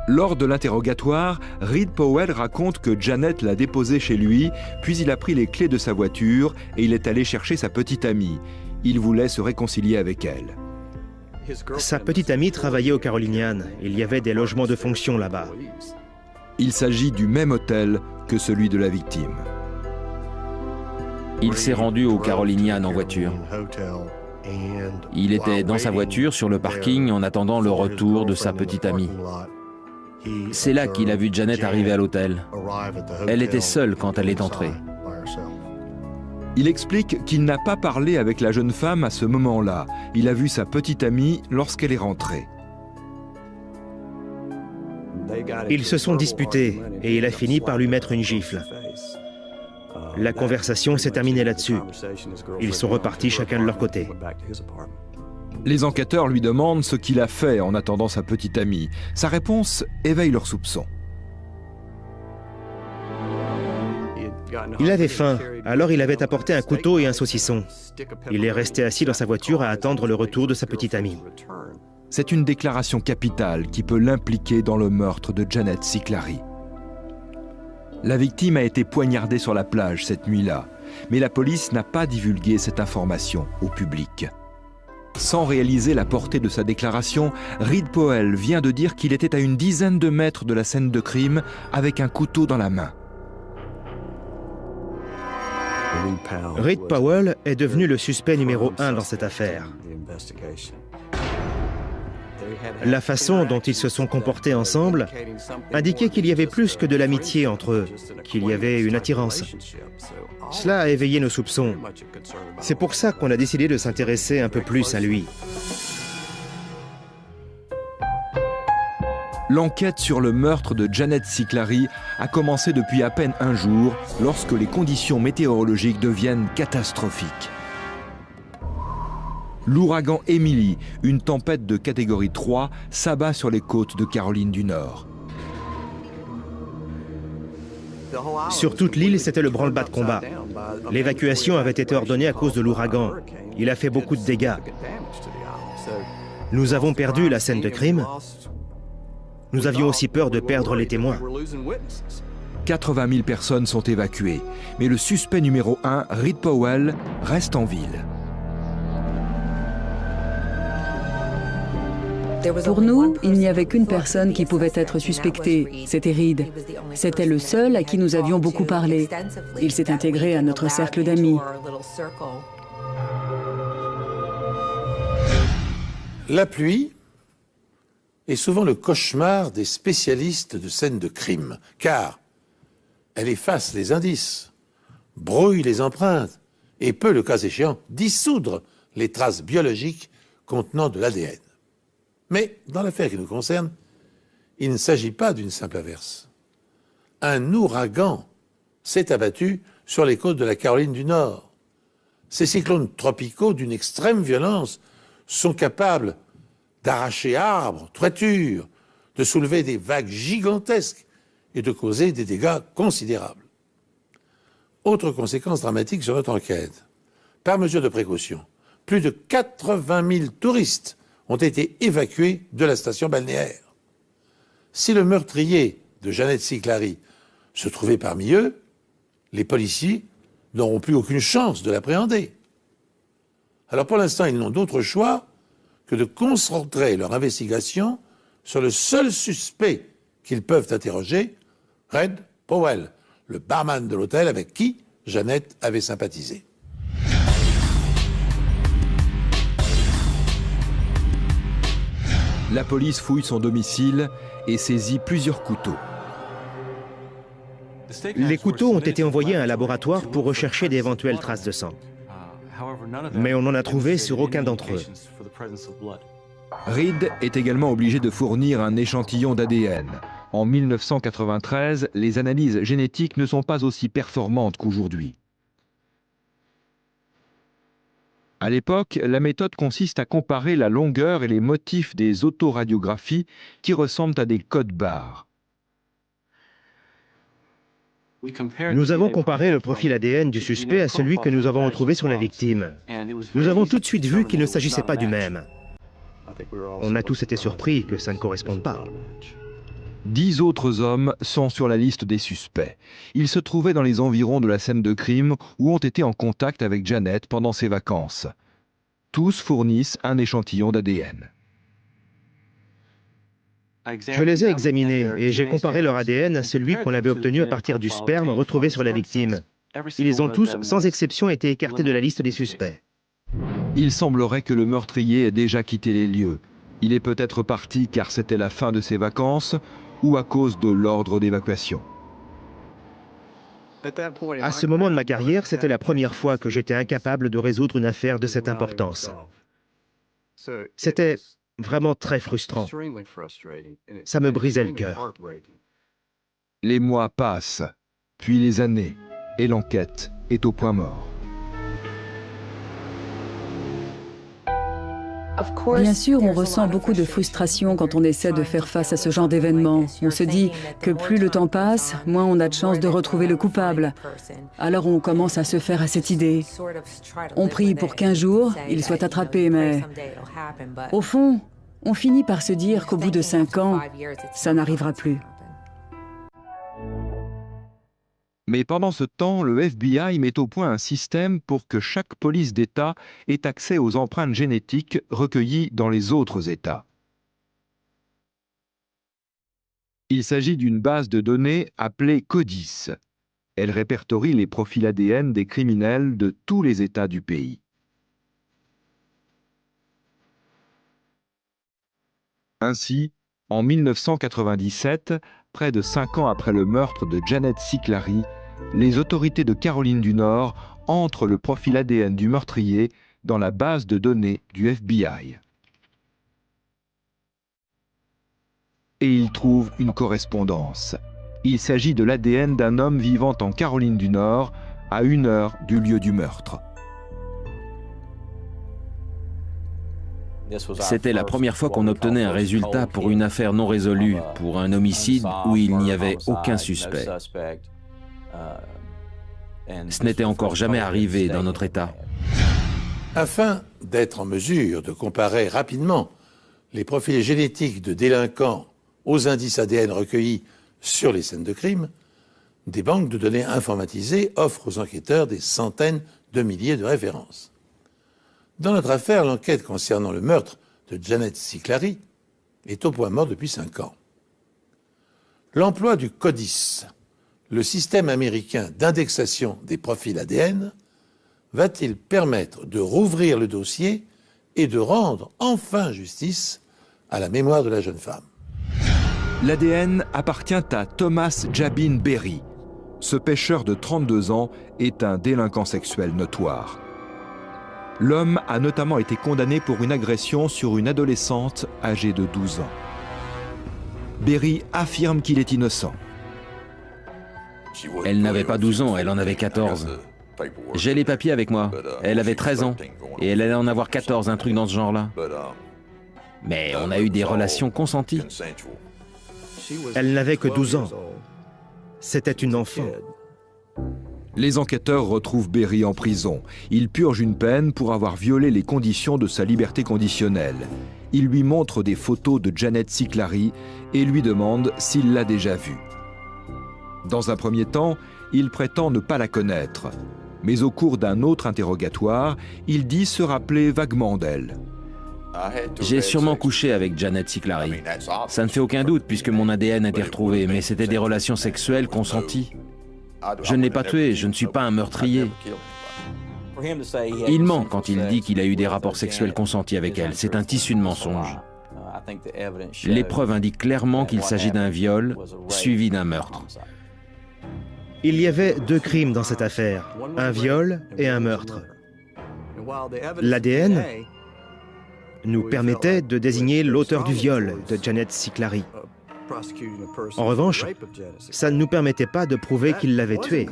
Lors de l'interrogatoire, Reed Powell raconte que Janet l'a déposé chez lui, puis il a pris les clés de sa voiture et il est allé chercher sa petite amie. Il voulait se réconcilier avec elle. Sa petite amie travaillait au Carolinian. Il y avait des logements de fonction là-bas. Il s'agit du même hôtel que celui de la victime. Il s'est rendu au Carolinian en voiture. Il était dans sa voiture sur le parking en attendant le retour de sa petite amie. C'est là qu'il a vu Janet arriver à l'hôtel. Elle était seule quand elle est entrée. Il explique qu'il n'a pas parlé avec la jeune femme à ce moment-là. Il a vu sa petite amie lorsqu'elle est rentrée. Ils se sont disputés et il a fini par lui mettre une gifle. La conversation s'est terminée là-dessus. Ils sont repartis chacun de leur côté. Les enquêteurs lui demandent ce qu'il a fait en attendant sa petite amie. Sa réponse éveille leurs soupçons. Il avait faim, alors il avait apporté un couteau et un saucisson. Il est resté assis dans sa voiture à attendre le retour de sa petite amie. C'est une déclaration capitale qui peut l'impliquer dans le meurtre de Janet Siclari. La victime a été poignardée sur la plage cette nuit-là, mais la police n'a pas divulgué cette information au public. Sans réaliser la portée de sa déclaration, Reed Powell vient de dire qu'il était à une dizaine de mètres de la scène de crime avec un couteau dans la main. Reed Powell est devenu le suspect numéro 1 dans cette affaire. La façon dont ils se sont comportés ensemble indiquait qu'il y avait plus que de l'amitié entre eux, qu'il y avait une attirance. Cela a éveillé nos soupçons. C'est pour ça qu'on a décidé de s'intéresser un peu plus à lui. L'enquête sur le meurtre de Janet Siclari a commencé depuis à peine un jour, lorsque les conditions météorologiques deviennent catastrophiques. L'ouragan Emily, une tempête de catégorie 3, s'abat sur les côtes de Caroline du Nord. Sur toute l'île, c'était le branle-bas de combat. L'évacuation avait été ordonnée à cause de l'ouragan. Il a fait beaucoup de dégâts. Nous avons perdu la scène de crime. Nous avions aussi peur de perdre les témoins. 80 000 personnes sont évacuées, mais le suspect numéro 1, Reed Powell, reste en ville. Pour nous, il n'y avait qu'une personne qui pouvait être suspectée, c'était Reed. C'était le seul à qui nous avions beaucoup parlé. Il s'est intégré à notre cercle d'amis. La pluie est souvent le cauchemar des spécialistes de scènes de crime, car elle efface les indices, brouille les empreintes et peut, le cas échéant, dissoudre les traces biologiques contenant de l'ADN. Mais dans l'affaire qui nous concerne, il ne s'agit pas d'une simple averse. Un ouragan s'est abattu sur les côtes de la Caroline du Nord. Ces cyclones tropicaux d'une extrême violence sont capables d'arracher arbres, toitures, de soulever des vagues gigantesques et de causer des dégâts considérables. Autre conséquence dramatique sur notre enquête. Par mesure de précaution, plus de 80 000 touristes ont été évacués de la station balnéaire. Si le meurtrier de Janet Siclari se trouvait parmi eux, les policiers n'auront plus aucune chance de l'appréhender. Alors pour l'instant, ils n'ont d'autre choix que de concentrer leur investigation sur le seul suspect qu'ils peuvent interroger, Reed Powell, le barman de l'hôtel avec qui Janet avait sympathisé. La police fouille son domicile et saisit plusieurs couteaux. Les couteaux ont été envoyés à un laboratoire pour rechercher d'éventuelles traces de sang. Mais on n'en a trouvé sur aucun d'entre eux. Reed est également obligé de fournir un échantillon d'ADN. En 1993, les analyses génétiques ne sont pas aussi performantes qu'aujourd'hui. À l'époque, la méthode consiste à comparer la longueur et les motifs des autoradiographies qui ressemblent à des codes barres. Nous avons comparé le profil ADN du suspect à celui que nous avons retrouvé sur la victime. Nous avons tout de suite vu qu'il ne s'agissait pas du même. On a tous été surpris que ça ne corresponde pas. 10 autres hommes sont sur la liste des suspects. Ils se trouvaient dans les environs de la scène de crime ou ont été en contact avec Janet pendant ses vacances. Tous fournissent un échantillon d'ADN. Je les ai examinés et j'ai comparé leur ADN à celui qu'on avait obtenu à partir du sperme retrouvé sur la victime. Ils ont tous, sans exception, été écartés de la liste des suspects. Il semblerait que le meurtrier ait déjà quitté les lieux. Il est peut-être parti car c'était la fin de ses vacances ou à cause de l'ordre d'évacuation. À ce moment de ma carrière, c'était la première fois que j'étais incapable de résoudre une affaire de cette importance. C'était vraiment très frustrant. Ça me brisait le cœur. Les mois passent, puis les années, et l'enquête est au point mort. Bien sûr, on ressent beaucoup de frustration quand on essaie de faire face à ce genre d'événement. On se dit que plus le temps passe, moins on a de chances de retrouver le coupable. Alors on commence à se faire à cette idée. On prie pour qu'un jour, il soit attrapé, mais au fond, on finit par se dire qu'au bout de 5 ans, ça n'arrivera plus. Mais pendant ce temps, le FBI met au point un système pour que chaque police d'État ait accès aux empreintes génétiques recueillies dans les autres États. Il s'agit d'une base de données appelée CODIS. Elle répertorie les profils ADN des criminels de tous les États du pays. Ainsi, en 1997, près de 5 ans après le meurtre de Janet Cicclari, les autorités de Caroline du Nord entrent le profil ADN du meurtrier dans la base de données du FBI. Et ils trouvent une correspondance. Il s'agit de l'ADN d'un homme vivant en Caroline du Nord, à 1 heure du lieu du meurtre. C'était la première fois qu'on obtenait un résultat pour une affaire non résolue, pour un homicide où il n'y avait aucun suspect. Ce n'était encore jamais arrivé dans notre État. Afin d'être en mesure de comparer rapidement les profils génétiques de délinquants aux indices ADN recueillis sur les scènes de crime, des banques de données informatisées offrent aux enquêteurs des centaines de milliers de références. Dans notre affaire, l'enquête concernant le meurtre de Janet Cicclari est au point mort depuis 5 ans. L'emploi du CODIS, le système américain d'indexation des profils ADN, va-t-il permettre de rouvrir le dossier et de rendre enfin justice à la mémoire de la jeune femme? L'ADN appartient à Thomas Jabin Berry. Ce pêcheur de 32 ans est un délinquant sexuel notoire. L'homme a notamment été condamné pour une agression sur une adolescente âgée de 12 ans. Berry affirme qu'il est innocent. Elle n'avait pas 12 ans, elle en avait 14. J'ai les papiers avec moi. Elle avait 13 ans et elle allait en avoir 14, un truc dans ce genre-là. Mais on a eu des relations consenties. Elle n'avait que 12 ans. C'était une enfant. Les enquêteurs retrouvent Berry en prison. Il purge une peine pour avoir violé les conditions de sa liberté conditionnelle. Il lui montre des photos de Janet Cicclari et lui demande s'il l'a déjà vue. Dans un premier temps, il prétend ne pas la connaître. Mais au cours d'un autre interrogatoire, il dit se rappeler vaguement d'elle. J'ai sûrement couché avec Janet Cicclari. Ça ne fait aucun doute puisque mon ADN a été retrouvé, mais c'était des relations sexuelles consenties. Je ne l'ai pas tué, je ne suis pas un meurtrier. Il ment quand il dit qu'il a eu des rapports sexuels consentis avec elle. C'est un tissu de mensonges. Les preuves indiquent clairement qu'il s'agit d'un viol suivi d'un meurtre. Il y avait 2 crimes dans cette affaire, un viol et un meurtre. L'ADN nous permettait de désigner l'auteur du viol de Janet Cicclari. En revanche, ça ne nous permettait pas de prouver qu'il l'avait tuée.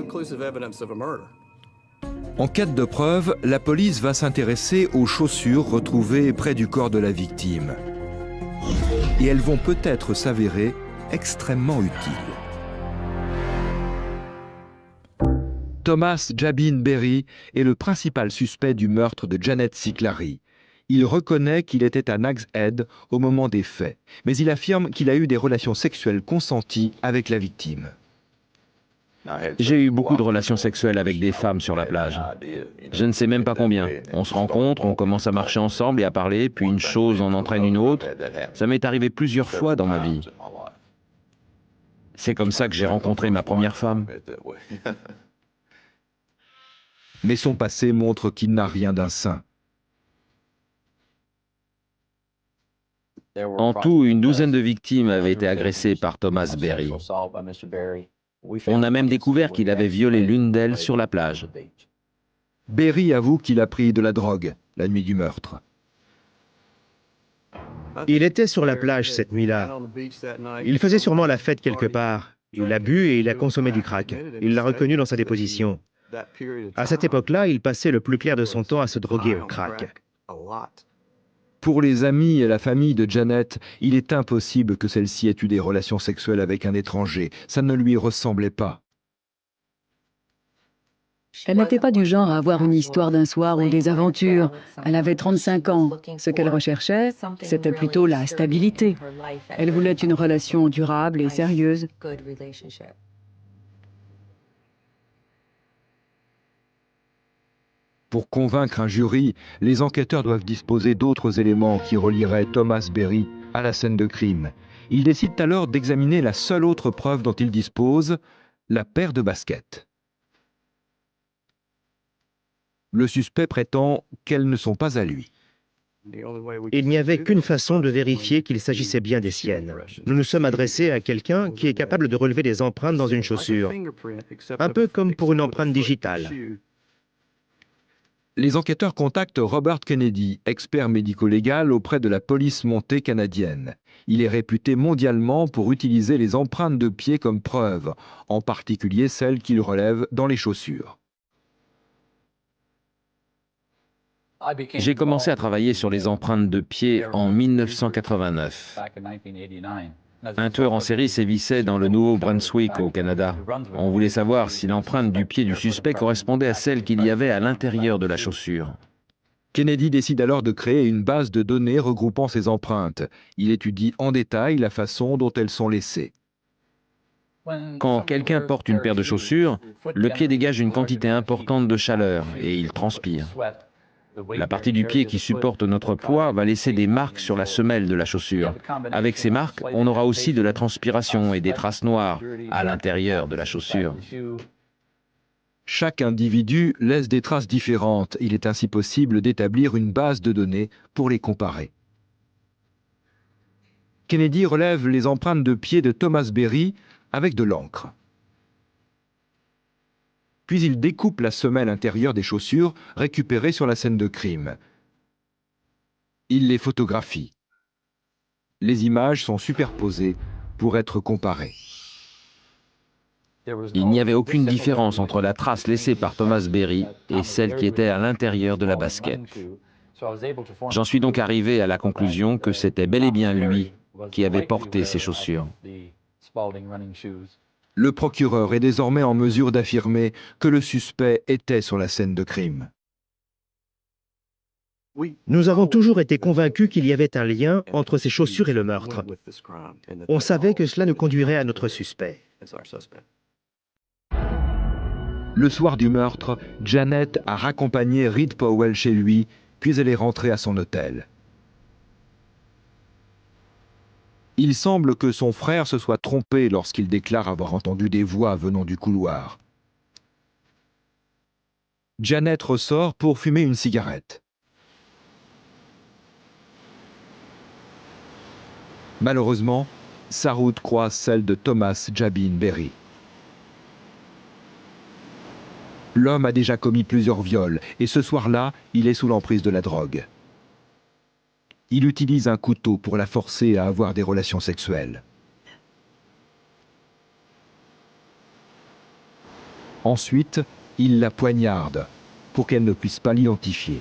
En quête de preuves, la police va s'intéresser aux chaussures retrouvées près du corps de la victime. Et elles vont peut-être s'avérer extrêmement utiles. Thomas Jabin Berry est le principal suspect du meurtre de Janet Cicclari. Il reconnaît qu'il était à Nag's Head au moment des faits, mais il affirme qu'il a eu des relations sexuelles consenties avec la victime. J'ai eu beaucoup de relations sexuelles avec des femmes sur la plage. Je ne sais même pas combien. On se rencontre, on commence à marcher ensemble et à parler, puis une chose en entraîne une autre. Ça m'est arrivé plusieurs fois dans ma vie. C'est comme ça que j'ai rencontré ma première femme. Mais son passé montre qu'il n'a rien d'un saint. En tout, une douzaine de victimes avaient été agressées par Thomas Berry. On a même découvert qu'il avait violé l'une d'elles sur la plage. Berry avoue qu'il a pris de la drogue la nuit du meurtre. Il était sur la plage cette nuit-là. Il faisait sûrement la fête quelque part. Il a bu et il a consommé du crack. Il l'a reconnu dans sa déposition. À cette époque-là, il passait le plus clair de son temps à se droguer au crack. Pour les amis et la famille de Janet, il est impossible que celle-ci ait eu des relations sexuelles avec un étranger. Ça ne lui ressemblait pas. Elle n'était pas du genre à avoir une histoire d'un soir ou des aventures. Elle avait 35 ans. Ce qu'elle recherchait, c'était plutôt la stabilité. Elle voulait une relation durable et sérieuse. Pour convaincre un jury, les enquêteurs doivent disposer d'autres éléments qui relieraient Thomas Berry à la scène de crime. Ils décident alors d'examiner la seule autre preuve dont ils disposent, la paire de baskets. Le suspect prétend qu'elles ne sont pas à lui. Il n'y avait qu'une façon de vérifier qu'il s'agissait bien des siennes. Nous nous sommes adressés à quelqu'un qui est capable de relever des empreintes dans une chaussure, un peu comme pour une empreinte digitale. Les enquêteurs contactent Robert Kennedy, expert médico-légal auprès de la police montée canadienne. Il est réputé mondialement pour utiliser les empreintes de pied comme preuve, en particulier celles qu'il relève dans les chaussures. J'ai commencé à travailler sur les empreintes de pied en 1989. Un tueur en série sévissait dans le Nouveau-Brunswick au Canada. On voulait savoir si l'empreinte du pied du suspect correspondait à celle qu'il y avait à l'intérieur de la chaussure. Kennedy décide alors de créer une base de données regroupant ces empreintes. Il étudie en détail la façon dont elles sont laissées. Quand quelqu'un porte une paire de chaussures, le pied dégage une quantité importante de chaleur et il transpire. La partie du pied qui supporte notre poids va laisser des marques sur la semelle de la chaussure. Avec ces marques, on aura aussi de la transpiration et des traces noires à l'intérieur de la chaussure. Chaque individu laisse des traces différentes. Il est ainsi possible d'établir une base de données pour les comparer. Kennedy relève les empreintes de pied de Thomas Berry avec de l'encre. Puis il découpe la semelle intérieure des chaussures récupérées sur la scène de crime. Il les photographie. Les images sont superposées pour être comparées. Il n'y avait aucune différence entre la trace laissée par Thomas Berry et celle qui était à l'intérieur de la basket. J'en suis donc arrivé à la conclusion que c'était bel et bien lui qui avait porté ces chaussures. Le procureur est désormais en mesure d'affirmer que le suspect était sur la scène de crime. Nous avons toujours été convaincus qu'il y avait un lien entre ces chaussures et le meurtre. On savait que cela nous conduirait à notre suspect. Le soir du meurtre, Janet a raccompagné Reed Powell chez lui, puis elle est rentrée à son hôtel. Il semble que son frère se soit trompé lorsqu'il déclare avoir entendu des voix venant du couloir. Janet ressort pour fumer une cigarette. Malheureusement, sa route croise celle de Thomas Jabin Berry. L'homme a déjà commis plusieurs viols et ce soir-là, il est sous l'emprise de la drogue. Il utilise un couteau pour la forcer à avoir des relations sexuelles. Ensuite, il la poignarde pour qu'elle ne puisse pas l'identifier.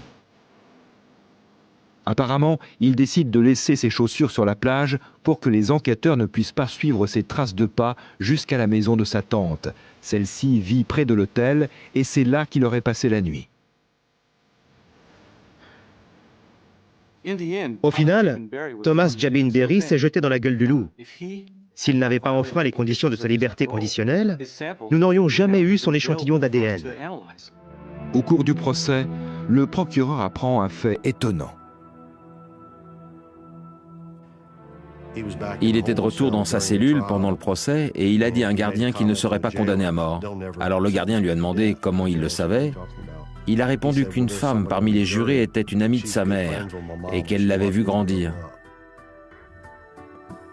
Apparemment, il décide de laisser ses chaussures sur la plage pour que les enquêteurs ne puissent pas suivre ses traces de pas jusqu'à la maison de sa tante. Celle-ci vit près de l'hôtel et c'est là qu'il aurait passé la nuit. Au final, Thomas Jabin Berry s'est jeté dans la gueule du loup. S'il n'avait pas enfreint les conditions de sa liberté conditionnelle, nous n'aurions jamais eu son échantillon d'ADN. Au cours du procès, le procureur apprend un fait étonnant. Il était de retour dans sa cellule pendant le procès et il a dit à un gardien qu'il ne serait pas condamné à mort. Alors le gardien lui a demandé comment il le savait. Il a répondu qu'une femme parmi les jurés était une amie de sa mère et qu'elle l'avait vu grandir.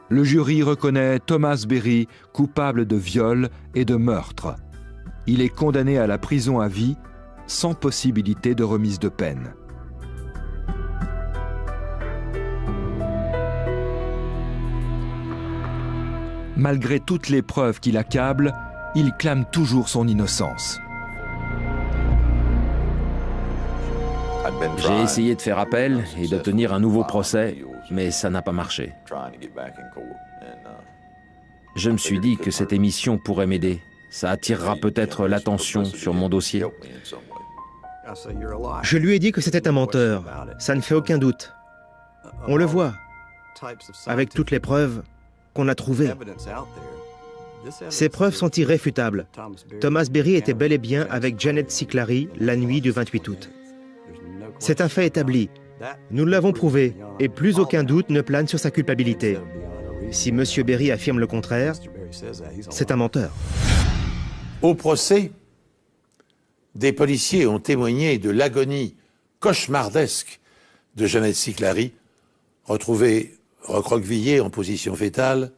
Le jury reconnaît Thomas Berry coupable de viol et de meurtre. Il est condamné à la prison à vie sans possibilité de remise de peine. Malgré toutes les preuves qui l'accablent, il clame toujours son innocence. J'ai essayé de faire appel et d'obtenir un nouveau procès, mais ça n'a pas marché. Je me suis dit que cette émission pourrait m'aider. Ça attirera peut-être l'attention sur mon dossier. Je lui ai dit que c'était un menteur. Ça ne fait aucun doute. On le voit, avec toutes les preuves qu'on a trouvées. Ces preuves sont irréfutables. Thomas Berry était bel et bien avec Janet Siclari la nuit du 28 août. C'est un fait établi. Nous l'avons prouvé, et plus aucun doute ne plane sur sa culpabilité. Si M. Berry affirme le contraire, c'est un menteur. Au procès, des policiers ont témoigné de l'agonie cauchemardesque de Jeannette Siclari, retrouvée recroquevillée en position fétale,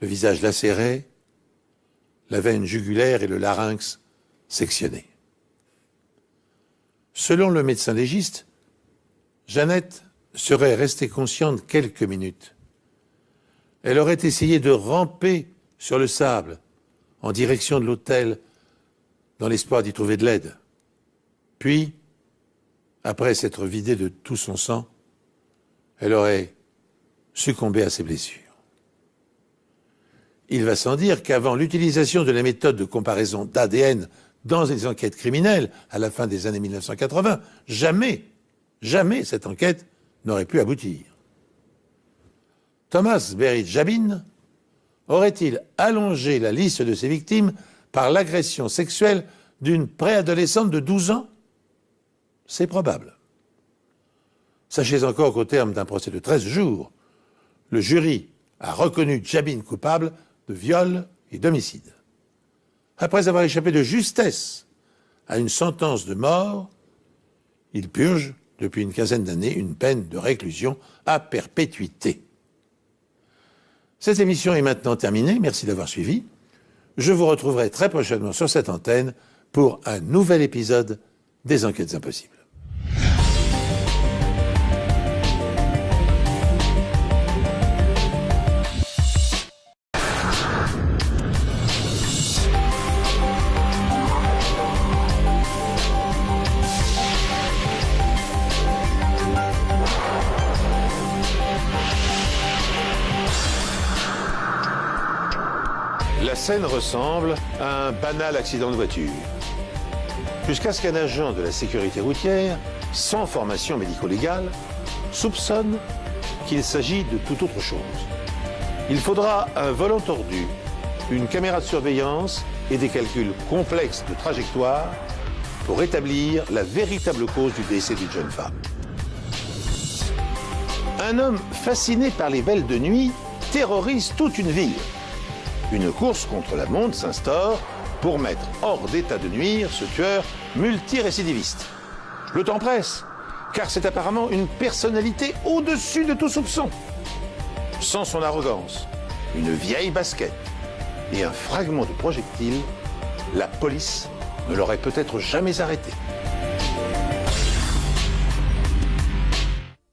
le visage lacéré, la veine jugulaire et le larynx sectionnés. Selon le médecin légiste, Jeannette serait restée consciente quelques minutes. Elle aurait essayé de ramper sur le sable en direction de l'hôtel dans l'espoir d'y trouver de l'aide. Puis, après s'être vidée de tout son sang, elle aurait succombé à ses blessures. Il va sans dire qu'avant l'utilisation de la méthode de comparaison d'ADN dans les enquêtes criminelles à la fin des années 1980, jamais cette enquête n'aurait pu aboutir. Thomas Berry Jabin aurait-il allongé la liste de ses victimes par l'agression sexuelle d'une préadolescente de 12 ans? C'est probable. Sachez encore qu'au terme d'un procès de 13 jours, le jury a reconnu Jabin coupable de viol et d'homicide. Après avoir échappé de justesse à une sentence de mort, il purge, depuis une quinzaine d'années, une peine de réclusion à perpétuité. Cette émission est maintenant terminée, merci d'avoir suivi. Je vous retrouverai très prochainement sur cette antenne pour un nouvel épisode des Enquêtes Impossibles. La scène ressemble à un banal accident de voiture. Jusqu'à ce qu'un agent de la sécurité routière, sans formation médico-légale, soupçonne qu'il s'agit de toute autre chose. Il faudra un volant tordu, une caméra de surveillance et des calculs complexes de trajectoire pour établir la véritable cause du décès d'une jeune femme. Un homme fasciné par les belles de nuit terrorise toute une ville. Une course contre la montre s'instaure pour mettre hors d'état de nuire ce tueur multirécidiviste. Le temps presse, car c'est apparemment une personnalité au-dessus de tout soupçon. Sans son arrogance, une vieille basket et un fragment de projectile, la police ne l'aurait peut-être jamais arrêté.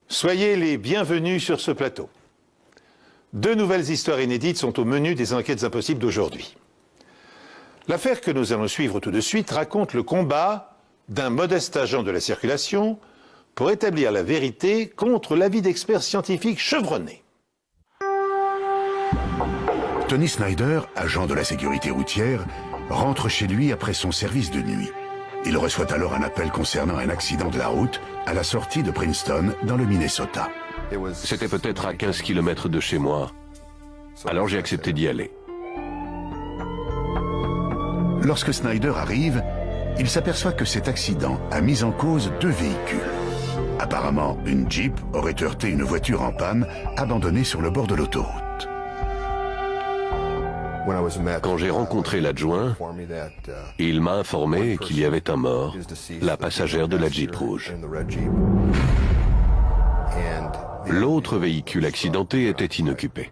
Soyez les bienvenus sur ce plateau. Deux nouvelles histoires inédites sont au menu des Enquêtes Impossibles d'aujourd'hui. L'affaire que nous allons suivre tout de suite raconte le combat d'un modeste agent de la circulation pour établir la vérité contre l'avis d'experts scientifiques chevronnés. Tony Snyder, agent de la sécurité routière, rentre chez lui après son service de nuit. Il reçoit alors un appel concernant un accident de la route à la sortie de Princeton, dans le Minnesota. C'était peut-être à 15 km de chez moi. Alors j'ai accepté d'y aller. Lorsque Snyder arrive, il s'aperçoit que cet accident a mis en cause deux véhicules. Apparemment, une Jeep aurait heurté une voiture en panne abandonnée sur le bord de l'autoroute. Quand j'ai rencontré l'adjoint, il m'a informé qu'il y avait un mort, la passagère de la Jeep rouge. L'autre véhicule accidenté était inoccupé.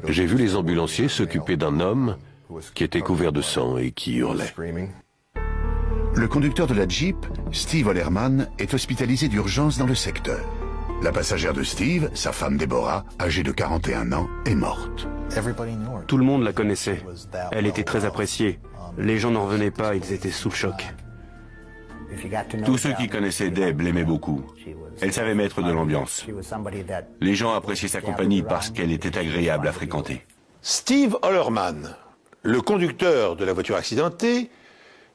J'ai vu les ambulanciers s'occuper d'un homme qui était couvert de sang et qui hurlait. Le conducteur de la Jeep, Steve Ollerman, est hospitalisé d'urgence dans le secteur. La passagère de Steve, sa femme Deborah, âgée de 41 ans, est morte. Tout le monde la connaissait. Elle était très appréciée. Les gens n'en revenaient pas, ils étaient sous le choc. Tous ceux qui connaissaient Deb l'aimaient beaucoup. Elle savait mettre de l'ambiance. Les gens appréciaient sa compagnie parce qu'elle était agréable à fréquenter. Steve Ollerman, le conducteur de la voiture accidentée,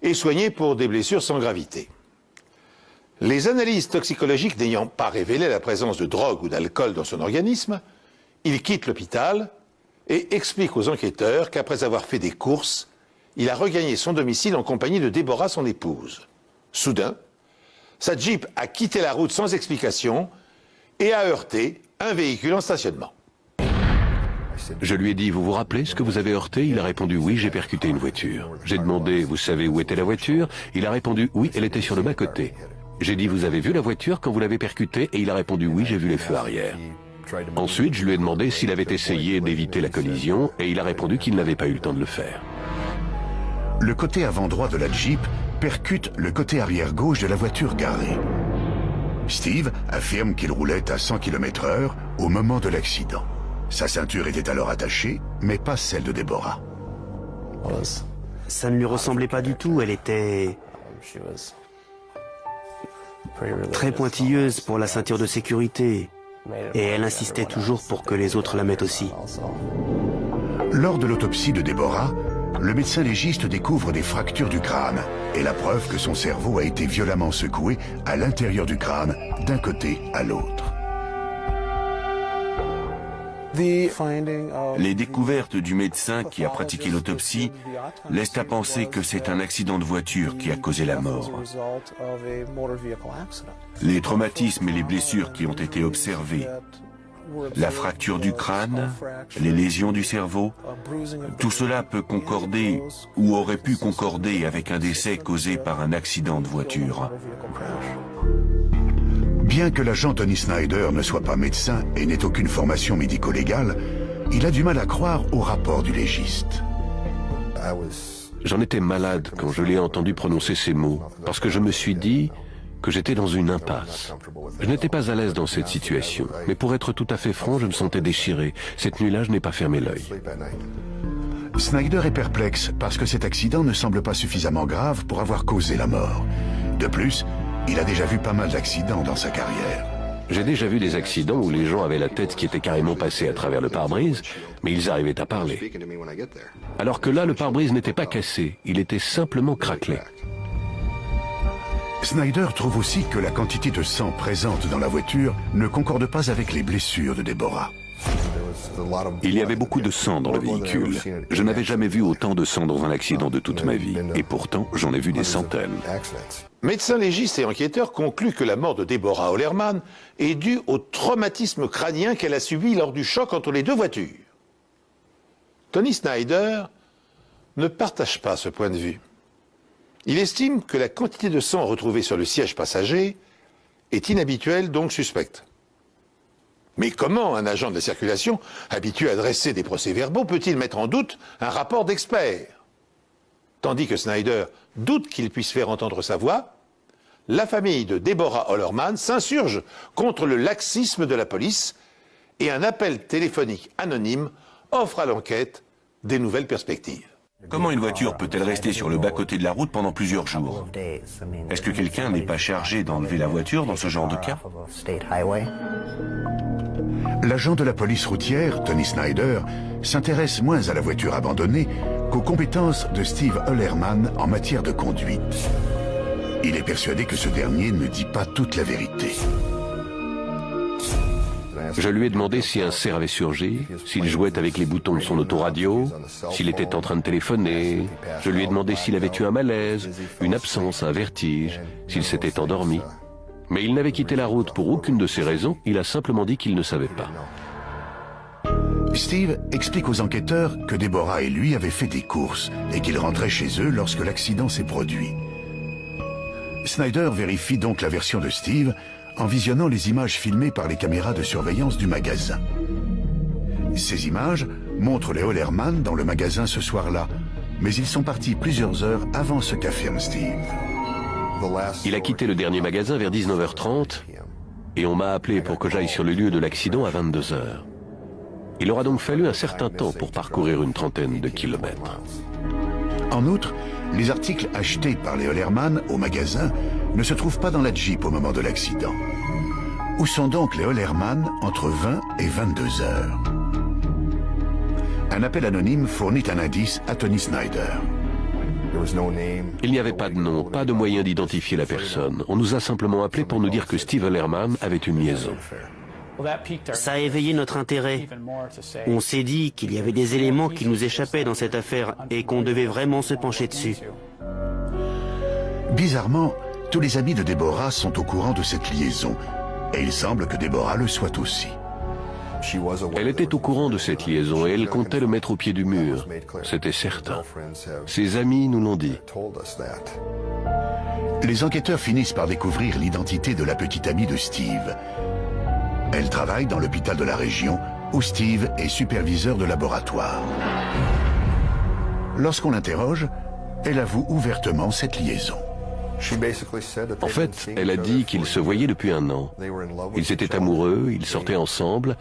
est soigné pour des blessures sans gravité. Les analyses toxicologiques n'ayant pas révélé la présence de drogue ou d'alcool dans son organisme, il quitte l'hôpital et explique aux enquêteurs qu'après avoir fait des courses, il a regagné son domicile en compagnie de Deborah, son épouse. Soudain, sa Jeep a quitté la route sans explication et a heurté un véhicule en stationnement. Je lui ai dit, vous vous rappelez ce que vous avez heurté? Il a répondu, oui, j'ai percuté une voiture. J'ai demandé, vous savez où était la voiture? Il a répondu, oui, elle était sur le bas-côté. J'ai dit, vous avez vu la voiture quand vous l'avez percutée? Et il a répondu, oui, j'ai vu les feux arrière. Ensuite, je lui ai demandé s'il avait essayé d'éviter la collision et il a répondu qu'il n'avait pas eu le temps de le faire. Le côté avant droit de la Jeep percute le côté arrière gauche de la voiture garée. Steve affirme qu'il roulait à 100 km/h au moment de l'accident. Sa ceinture était alors attachée, mais pas celle de Deborah. Ça ne lui ressemblait pas du tout, elle était très pointilleuse pour la ceinture de sécurité. Et elle insistait toujours pour que les autres la mettent aussi. Lors de l'autopsie de Deborah, le médecin légiste découvre des fractures du crâne et la preuve que son cerveau a été violemment secoué à l'intérieur du crâne, d'un côté à l'autre. Les découvertes du médecin qui a pratiqué l'autopsie laissent à penser que c'est un accident de voiture qui a causé la mort. Les traumatismes et les blessures qui ont été observés, la fracture du crâne, les lésions du cerveau, tout cela peut concorder ou aurait pu concorder avec un décès causé par un accident de voiture. Bien que l'agent Tony Snyder ne soit pas médecin et n'ait aucune formation médico-légale, il a du mal à croire au rapport du légiste. J'en étais malade quand je l'ai entendu prononcer ces mots, parce que je me suis dit que j'étais dans une impasse. Je n'étais pas à l'aise dans cette situation, mais pour être tout à fait franc, je me sentais déchiré. Cette nuit-là, je n'ai pas fermé l'œil. Snyder est perplexe parce que cet accident ne semble pas suffisamment grave pour avoir causé la mort. De plus, il a déjà vu pas mal d'accidents dans sa carrière. J'ai déjà vu des accidents où les gens avaient la tête qui était carrément passée à travers le pare-brise, mais ils arrivaient à parler. Alors que là, le pare-brise n'était pas cassé, il était simplement craquelé. Snyder trouve aussi que la quantité de sang présente dans la voiture ne concorde pas avec les blessures de Deborah. Il y avait beaucoup de sang dans le véhicule. Je n'avais jamais vu autant de sang dans un accident de toute ma vie. Et pourtant, j'en ai vu des centaines. Médecins légistes et enquêteurs concluent que la mort de Deborah Ollermann est due au traumatisme crânien qu'elle a subi lors du choc entre les deux voitures. Tony Snyder ne partage pas ce point de vue. Il estime que la quantité de sang retrouvée sur le siège passager est inhabituelle, donc suspecte. Mais comment un agent de la circulation, habitué à dresser des procès-verbaux, peut-il mettre en doute un rapport d'expert? Tandis que Snyder doute qu'il puisse faire entendre sa voix, la famille de Deborah Ollermann s'insurge contre le laxisme de la police et un appel téléphonique anonyme offre à l'enquête des nouvelles perspectives. Comment une voiture peut-elle rester sur le bas-côté de la route pendant plusieurs jours? Est-ce que quelqu'un n'est pas chargé d'enlever la voiture dans ce genre de cas? L'agent de la police routière, Tony Snyder, s'intéresse moins à la voiture abandonnée qu'aux compétences de Steve Ollermann en matière de conduite. Il est persuadé que ce dernier ne dit pas toute la vérité. Je lui ai demandé si un cerf avait surgi, s'il jouait avec les boutons de son autoradio, s'il était en train de téléphoner. Je lui ai demandé s'il avait eu un malaise, une absence, un vertige, s'il s'était endormi. Mais il n'avait quitté la route pour aucune de ces raisons, il a simplement dit qu'il ne savait pas. Steve explique aux enquêteurs que Deborah et lui avaient fait des courses et qu'ils rentraient chez eux lorsque l'accident s'est produit. Snyder vérifie donc la version de Steve en visionnant les images filmées par les caméras de surveillance du magasin. Ces images montrent les Ollermann dans le magasin ce soir-là, mais ils sont partis plusieurs heures avant ce qu'affirme Steve. Il a quitté le dernier magasin vers 19h30 et on m'a appelé pour que j'aille sur le lieu de l'accident à 22h. Il aura donc fallu un certain temps pour parcourir une trentaine de kilomètres. En outre, les articles achetés par les Ollermann au magasin ne se trouvent pas dans la Jeep au moment de l'accident. Où sont donc les Ollermann entre 20 et 22 heures? Un appel anonyme fournit un indice à Tony Snyder. Il n'y avait pas de nom, pas de moyen d'identifier la personne. On nous a simplement appelé pour nous dire que Steve Ollermann avait une liaison. Ça a éveillé notre intérêt. On s'est dit qu'il y avait des éléments qui nous échappaient dans cette affaire et qu'on devait vraiment se pencher dessus. Bizarrement, Tous les amis de Deborah sont au courant de cette liaison, et il semble que Deborah le soit aussi. Elle était au courant de cette liaison et elle comptait le mettre au pied du mur. C'était certain. Ses amis nous l'ont dit. Les enquêteurs finissent par découvrir l'identité de la petite amie de Steve. Elle travaille dans l'hôpital de la région, où Steve est superviseur de laboratoire. Lorsqu'on l'interroge, elle avoue ouvertement cette liaison. En fait, elle a dit qu'ils se voyaient depuis 1 an. Ils étaient amoureux, ils sortaient ensemble,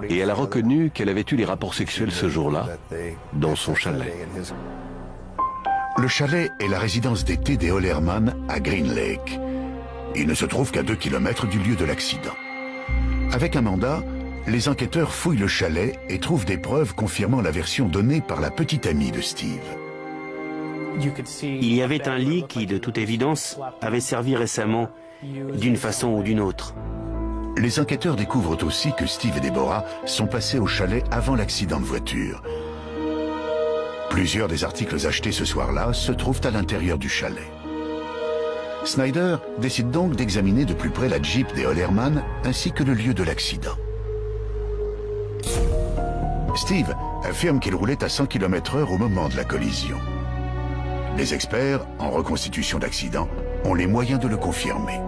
et elle a reconnu qu'elle avait eu les rapports sexuels ce jour-là, dans son chalet. Le chalet est la résidence d'été des Hollerman à Green Lake. Il ne se trouve qu'à 2 km du lieu de l'accident. Avec un mandat, les enquêteurs fouillent le chalet et trouvent des preuves confirmant la version donnée par la petite amie de Steve. Il y avait un lit qui, de toute évidence, avait servi récemment d'une façon ou d'une autre. Les enquêteurs découvrent aussi que Steve et Deborah sont passés au chalet avant l'accident de voiture. Plusieurs des articles achetés ce soir-là se trouvent à l'intérieur du chalet. Snyder décide donc d'examiner de plus près la Jeep des Hollerman ainsi que le lieu de l'accident. Steve affirme qu'il roulait à 100 km/h au moment de la collision. Les experts en reconstitution d'accident ont les moyens de le confirmer.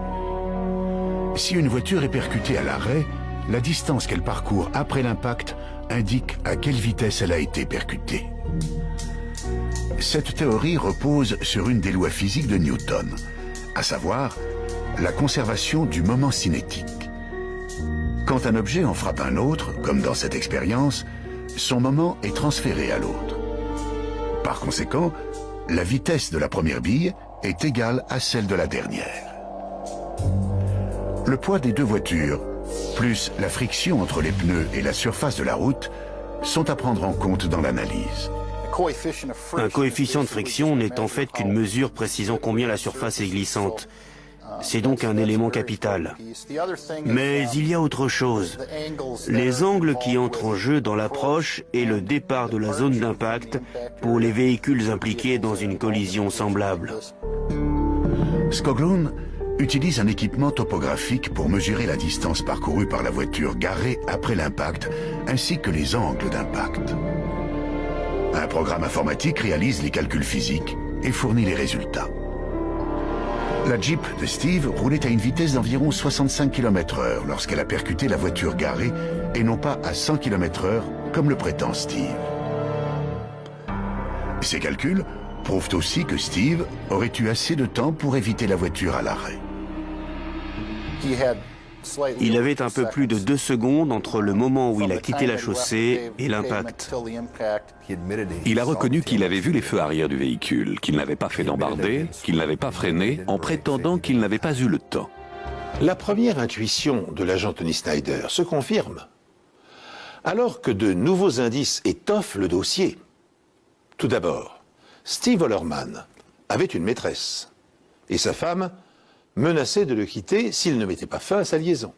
Si une voiture est percutée à l'arrêt, la distance qu'elle parcourt après l'impact indique à quelle vitesse elle a été percutée. Cette théorie repose sur une des lois physiques de Newton, à savoir la conservation du moment cinétique. Quand un objet en frappe un autre, comme dans cette expérience, son moment est transféré à l'autre. Par conséquent, la vitesse de la première bille est égale à celle de la dernière. Le poids des 2 voitures, plus la friction entre les pneus et la surface de la route, sont à prendre en compte dans l'analyse. Un coefficient de friction n'est en fait qu'une mesure précisant combien la surface est glissante. C'est donc un élément capital. Mais il y a autre chose. Les angles qui entrent en jeu dans l'approche et le départ de la zone d'impact pour les véhicules impliqués dans une collision semblable. Skoglund utilise un équipement topographique pour mesurer la distance parcourue par la voiture garée après l'impact, ainsi que les angles d'impact. Un programme informatique réalise les calculs physiques et fournit les résultats. La Jeep de Steve roulait à une vitesse d'environ 65 km/h lorsqu'elle a percuté la voiture garée et non pas à 100 km/h comme le prétend Steve. Ces calculs prouvent aussi que Steve aurait eu assez de temps pour éviter la voiture à l'arrêt. Il avait un peu plus de 2 secondes entre le moment où il a quitté la chaussée et l'impact. Il a reconnu qu'il avait vu les feux arrière du véhicule, qu'il n'avait pas fait d'embarder, qu'il n'avait pas freiné, en prétendant qu'il n'avait pas eu le temps. La première intuition de l'agent Tony Snyder se confirme, alors que de nouveaux indices étoffent le dossier. Tout d'abord, Steve Hollerman avait une maîtresse, et sa femme menaçait de le quitter s'il ne mettait pas fin à sa liaison.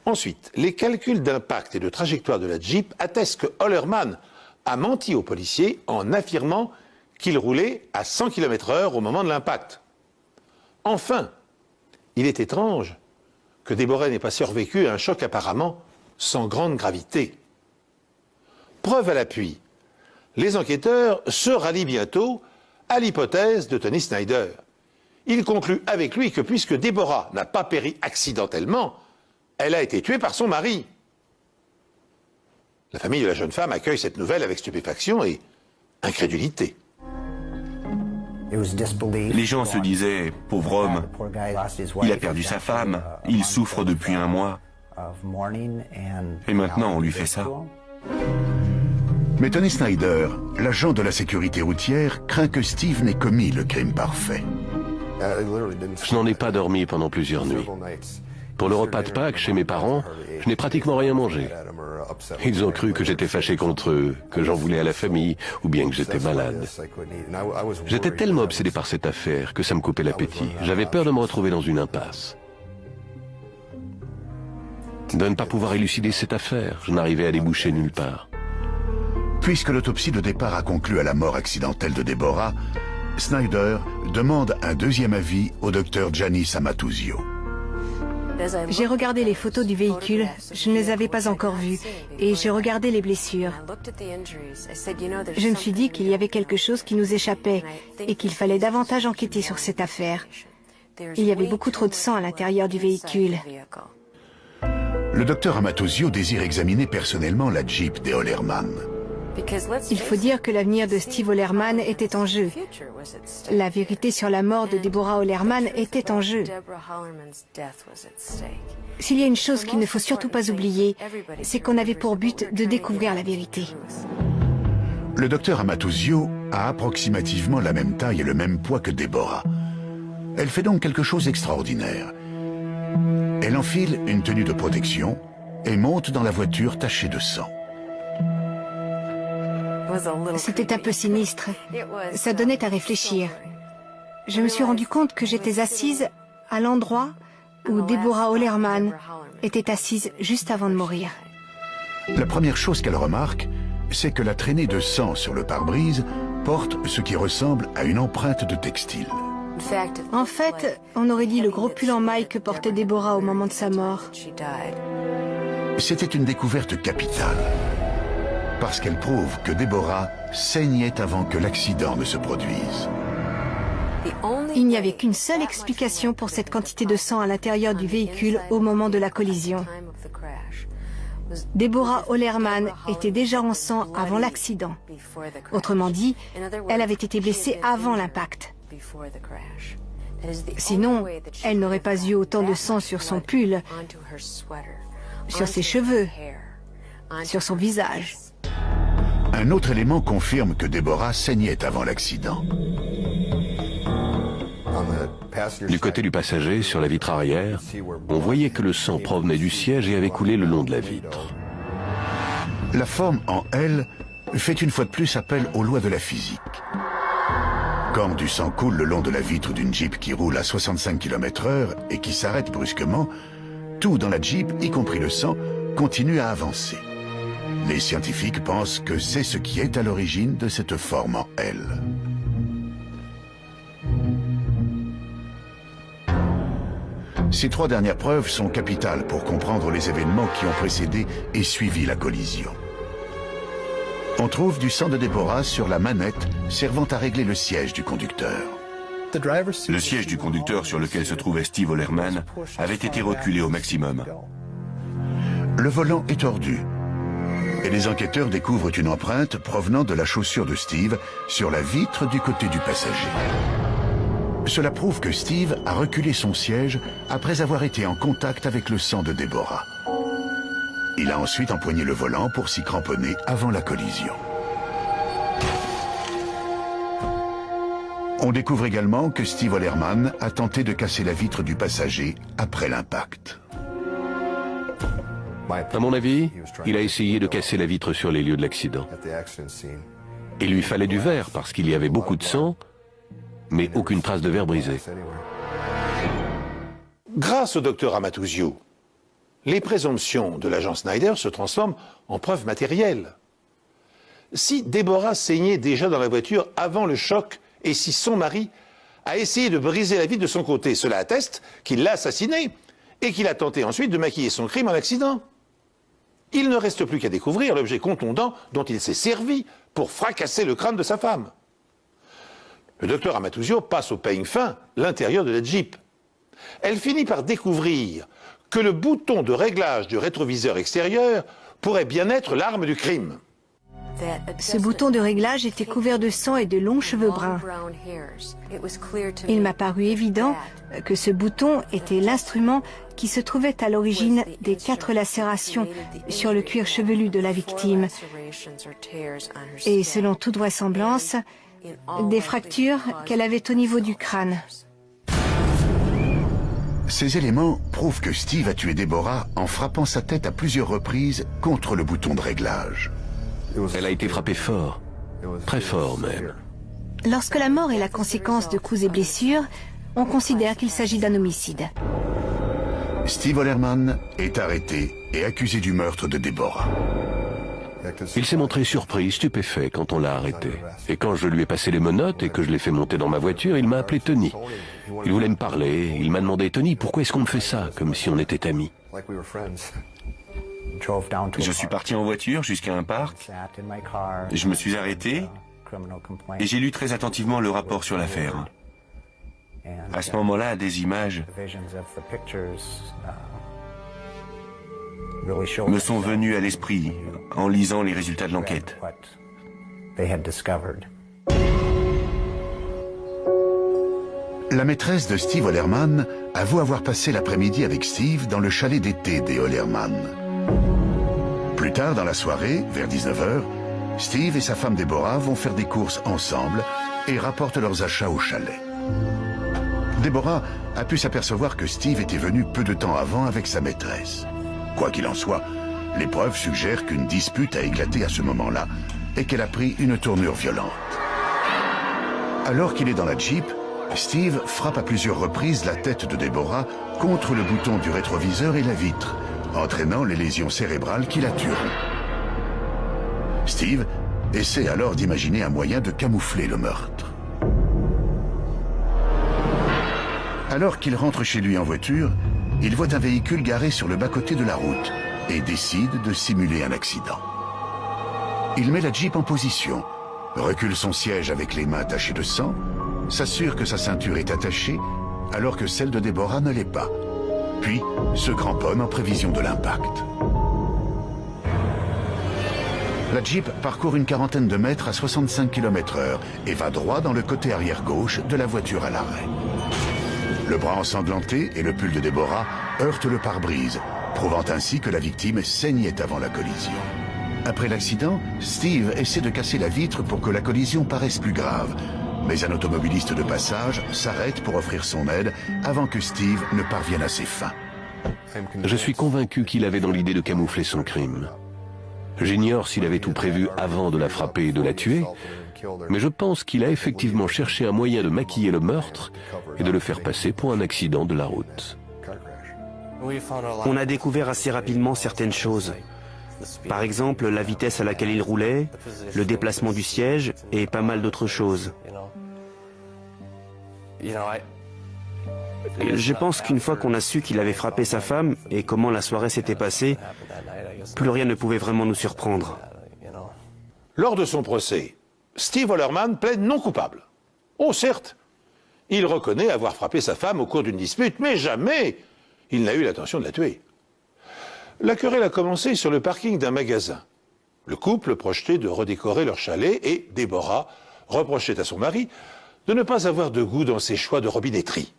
Ensuite, les calculs d'impact et de trajectoire de la Jeep attestent que Hollerman a menti aux policiers en affirmant qu'il roulait à 100 km/h au moment de l'impact. Enfin, il est étrange que Deborah n'ait pas survécu à un choc apparemment sans grande gravité. Preuve à l'appui, les enquêteurs se rallient bientôt à l'hypothèse de Tony Snyder. Il conclut avec lui que puisque Deborah n'a pas péri accidentellement, elle a été tuée par son mari. La famille de la jeune femme accueille cette nouvelle avec stupéfaction et incrédulité. Les gens se disaient, pauvre homme, il a perdu sa femme, il souffre depuis 1 mois. Et maintenant on lui fait ça. Mais Tony Snyder, l'agent de la sécurité routière, craint que Steve n'ait commis le crime parfait. Je n'en ai pas dormi pendant plusieurs nuits. Pour le repas de Pâques chez mes parents, je n'ai pratiquement rien mangé. Ils ont cru que j'étais fâché contre eux, que j'en voulais à la famille, ou bien que j'étais malade. J'étais tellement obsédé par cette affaire que ça me coupait l'appétit. J'avais peur de me retrouver dans une impasse. De ne pas pouvoir élucider cette affaire, je n'arrivais à déboucher nulle part. Puisque l'autopsie de départ a conclu à la mort accidentelle de Deborah, Snyder demande un deuxième avis au docteur Janice Amatuzio. J'ai regardé les photos du véhicule, je ne les avais pas encore vues, et j'ai regardé les blessures. Je me suis dit qu'il y avait quelque chose qui nous échappait et qu'il fallait davantage enquêter sur cette affaire. Il y avait beaucoup trop de sang à l'intérieur du véhicule. Le docteur Amatuzio désire examiner personnellement la Jeep des Ollermann. Il faut dire que l'avenir de Steve Ollermann était en jeu. La vérité sur la mort de Deborah Ollermann était en jeu. S'il y a une chose qu'il ne faut surtout pas oublier, c'est qu'on avait pour but de découvrir la vérité. Le docteur Amatuzio a approximativement la même taille et le même poids que Deborah. Elle fait donc quelque chose d'extraordinaire. Elle enfile une tenue de protection et monte dans la voiture tachée de sang. C'était un peu sinistre. Ça donnait à réfléchir. Je me suis rendu compte que j'étais assise à l'endroit où Deborah Ollermann était assise juste avant de mourir. La première chose qu'elle remarque, c'est que la traînée de sang sur le pare-brise porte ce qui ressemble à une empreinte de textile. En fait, on aurait dit le gros pull en maille que portait Deborah au moment de sa mort. C'était une découverte capitale, parce qu'elle prouve que Deborah saignait avant que l'accident ne se produise. Il n'y avait qu'une seule explication pour cette quantité de sang à l'intérieur du véhicule au moment de la collision. Deborah Ollermann était déjà en sang avant l'accident. Autrement dit, elle avait été blessée avant l'impact. Sinon, elle n'aurait pas eu autant de sang sur son pull, sur ses cheveux, sur son visage. Un autre élément confirme que Deborah saignait avant l'accident. Du côté du passager, sur la vitre arrière, on voyait que le sang provenait du siège et avait coulé le long de la vitre. La forme en L fait une fois de plus appel aux lois de la physique. Quand du sang coule le long de la vitre d'une Jeep qui roule à 65 km/h et qui s'arrête brusquement, tout dans la Jeep, y compris le sang, continue à avancer. Les scientifiques pensent que c'est ce qui est à l'origine de cette forme en L. Ces trois dernières preuves sont capitales pour comprendre les événements qui ont précédé et suivi la collision. On trouve du sang de Deborah sur la manette servant à régler le siège du conducteur. Le siège du conducteur sur lequel se trouvait Steve Ollermann avait été reculé au maximum. Le volant est tordu et les enquêteurs découvrent une empreinte provenant de la chaussure de Steve sur la vitre du côté du passager. Cela prouve que Steve a reculé son siège après avoir été en contact avec le sang de Deborah. Il a ensuite empoigné le volant pour s'y cramponner avant la collision. On découvre également que Steve Ollermann a tenté de casser la vitre du passager après l'impact. À mon avis, il a essayé de casser la vitre sur les lieux de l'accident. Il lui fallait du verre parce qu'il y avait beaucoup de sang, mais aucune trace de verre brisé. Grâce au docteur Amatuzio, les présomptions de l'agent Snyder se transforment en preuves matérielles. Si Deborah saignait déjà dans la voiture avant le choc et si son mari a essayé de briser la vitre de son côté, cela atteste qu'il l'a assassinée et qu'il a tenté ensuite de maquiller son crime en accident. Il ne reste plus qu'à découvrir l'objet contondant dont il s'est servi pour fracasser le crâne de sa femme. Le docteur Amatuzio passe au peigne fin l'intérieur de la Jeep. Elle finit par découvrir que le bouton de réglage du rétroviseur extérieur pourrait bien être l'arme du crime. Ce bouton de réglage était couvert de sang et de longs cheveux bruns. Il m'a paru évident que ce bouton était l'instrument qui se trouvait à l'origine des 4 lacérations sur le cuir chevelu de la victime. Et selon toute vraisemblance, des fractures qu'elle avait au niveau du crâne. Ces éléments prouvent que Steve a tué Deborah en frappant sa tête à plusieurs reprises contre le bouton de réglage. Elle a été frappée fort, très fort même. Lorsque la mort est la conséquence de coups et blessures, on considère qu'il s'agit d'un homicide. Steve Ollermann est arrêté et accusé du meurtre de Deborah. Il s'est montré surpris, stupéfait quand on l'a arrêté. Et quand je lui ai passé les menottes et que je l'ai fait monter dans ma voiture, il m'a appelé Tony. Il voulait me parler, il m'a demandé « Tony, pourquoi est-ce qu'on me fait ça ?» comme si on était amis. Je suis parti en voiture jusqu'à un parc, je me suis arrêté et j'ai lu très attentivement le rapport sur l'affaire. À ce moment-là, des images me sont venues à l'esprit en lisant les résultats de l'enquête. La maîtresse de Steve Ollermann avoue avoir passé l'après-midi avec Steve dans le chalet d'été des Ollermann. Plus tard dans la soirée, vers 19h, Steve et sa femme Deborah vont faire des courses ensemble et rapportent leurs achats au chalet. Deborah a pu s'apercevoir que Steve était venu peu de temps avant avec sa maîtresse. Quoi qu'il en soit, les preuves suggèrent qu'une dispute a éclaté à ce moment-là et qu'elle a pris une tournure violente. Alors qu'il est dans la Jeep, Steve frappe à plusieurs reprises la tête de Deborah contre le bouton du rétroviseur et la vitre, entraînant les lésions cérébrales qui la tueront. Steve essaie alors d'imaginer un moyen de camoufler le meurtre. Alors qu'il rentre chez lui en voiture, il voit un véhicule garé sur le bas-côté de la route et décide de simuler un accident. Il met la Jeep en position, recule son siège avec les mains tachées de sang, s'assure que sa ceinture est attachée alors que celle de Deborah ne l'est pas, puis se cramponne en prévision de l'impact. La Jeep parcourt une quarantaine de mètres à 65 km/h et va droit dans le côté arrière gauche de la voiture à l'arrêt. Le bras ensanglanté et le pull de Deborah heurtent le pare-brise, prouvant ainsi que la victime saignait avant la collision. Après l'accident, Steve essaie de casser la vitre pour que la collision paraisse plus grave, mais un automobiliste de passage s'arrête pour offrir son aide avant que Steve ne parvienne à ses fins. Je suis convaincu qu'il avait dans l'idée de camoufler son crime. J'ignore s'il avait tout prévu avant de la frapper et de la tuer, mais je pense qu'il a effectivement cherché un moyen de maquiller le meurtre et de le faire passer pour un accident de la route. On a découvert assez rapidement certaines choses. Par exemple, la vitesse à laquelle il roulait, le déplacement du siège et pas mal d'autres choses. Je pense qu'une fois qu'on a su qu'il avait frappé sa femme et comment la soirée s'était passée, plus rien ne pouvait vraiment nous surprendre. Lors de son procès, Steve Ollermann plaide non coupable. Oh certes, il reconnaît avoir frappé sa femme au cours d'une dispute, mais jamais il n'a eu l'intention de la tuer. La querelle a commencé sur le parking d'un magasin. Le couple projetait de redécorer leur chalet et Deborah reprochait à son mari de ne pas avoir de goût dans ses choix de robinetterie.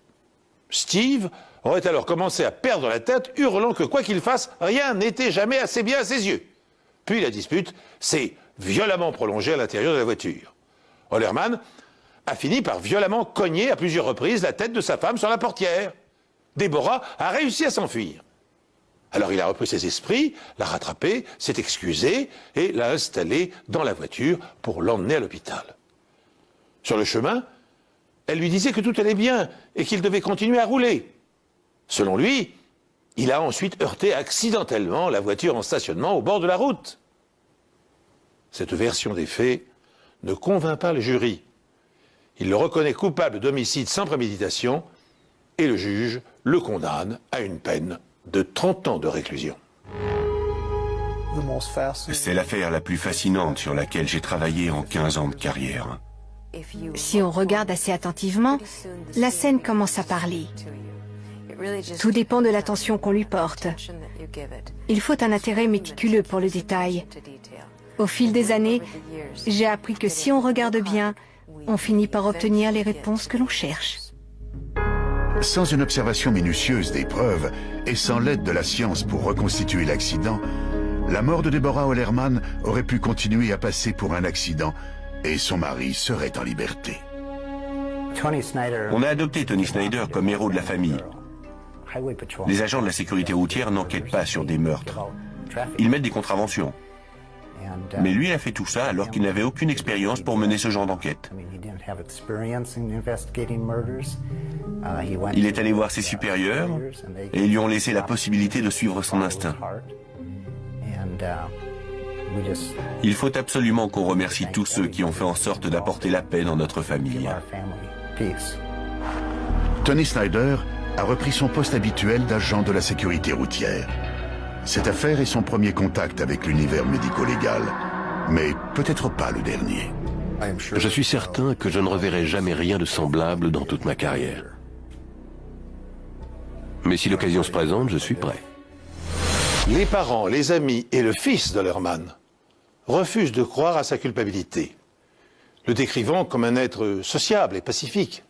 Steve aurait alors commencé à perdre la tête, hurlant que quoi qu'il fasse, rien n'était jamais assez bien à ses yeux. Puis la dispute s'est violemment prolongée à l'intérieur de la voiture. Ollermann a fini par violemment cogner à plusieurs reprises la tête de sa femme sur la portière. Deborah a réussi à s'enfuir. Alors il a repris ses esprits, l'a rattrapée, s'est excusé et l'a installée dans la voiture pour l'emmener à l'hôpital. Sur le chemin, elle lui disait que tout allait bien et qu'il devait continuer à rouler. Selon lui, il a ensuite heurté accidentellement la voiture en stationnement au bord de la route. Cette version des faits ne convainc pas le jury. Il le reconnaît coupable d'homicide sans préméditation et le juge le condamne à une peine de 30 ans de réclusion. C'est l'affaire la plus fascinante sur laquelle j'ai travaillé en 15 ans de carrière. Si on regarde assez attentivement, la scène commence à parler. Tout dépend de l'attention qu'on lui porte. Il faut un intérêt méticuleux pour le détail. Au fil des années, j'ai appris que si on regarde bien, on finit par obtenir les réponses que l'on cherche. Sans une observation minutieuse des preuves et sans l'aide de la science pour reconstituer l'accident, la mort de Deborah Ollermann aurait pu continuer à passer pour un accident et son mari serait en liberté. On a adopté Tony Snyder comme héros de la famille. Les agents de la sécurité routière n'enquêtent pas sur des meurtres. Ils mettent des contraventions. Mais lui a fait tout ça alors qu'il n'avait aucune expérience pour mener ce genre d'enquête. Il est allé voir ses supérieurs et ils lui ont laissé la possibilité de suivre son instinct. Il faut absolument qu'on remercie tous ceux qui ont fait en sorte d'apporter la paix dans notre famille. Tony Snyder a repris son poste habituel d'agent de la sécurité routière. Cette affaire est son premier contact avec l'univers médico-légal, mais peut-être pas le dernier. Je suis certain que je ne reverrai jamais rien de semblable dans toute ma carrière. Mais si l'occasion se présente, je suis prêt. Les parents, les amis et le fils d'Ollermann refusent de croire à sa culpabilité, le décrivant comme un être sociable et pacifique.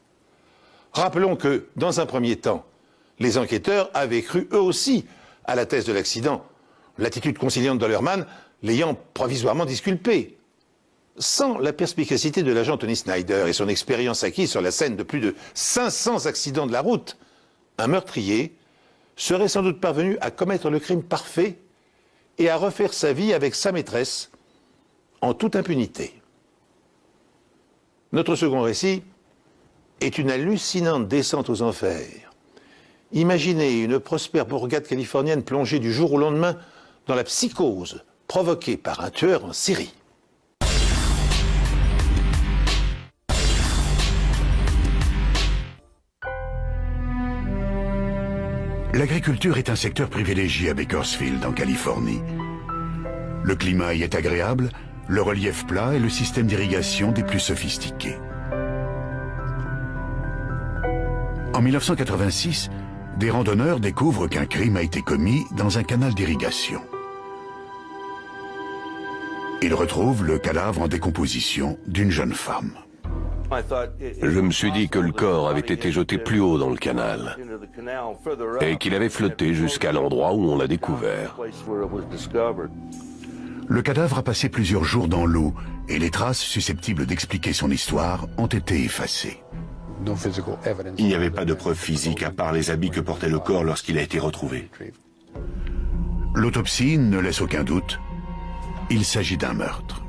Rappelons que, dans un premier temps, les enquêteurs avaient cru eux aussi à la thèse de l'accident, l'attitude conciliante d'Ollermann l'ayant provisoirement disculpé. Sans la perspicacité de l'agent Tony Snyder et son expérience acquise sur la scène de plus de 500 accidents de la route, un meurtrier serait sans doute parvenu à commettre le crime parfait et à refaire sa vie avec sa maîtresse en toute impunité. Notre second récit est une hallucinante descente aux enfers. Imaginez une prospère bourgade californienne plongée du jour au lendemain dans la psychose provoquée par un tueur en série. L'agriculture est un secteur privilégié à Bakersfield, en Californie. Le climat y est agréable, le relief plat et le système d'irrigation des plus sophistiqués. En 1986, des randonneurs découvrent qu'un crime a été commis dans un canal d'irrigation. Ils retrouvent le cadavre en décomposition d'une jeune femme. Je me suis dit que le corps avait été jeté plus haut dans le canal et qu'il avait flotté jusqu'à l'endroit où on l'a découvert. Le cadavre a passé plusieurs jours dans l'eau et les traces susceptibles d'expliquer son histoire ont été effacées. Il n'y avait pas de preuves physiques à part les habits que portait le corps lorsqu'il a été retrouvé. L'autopsie ne laisse aucun doute. Il s'agit d'un meurtre.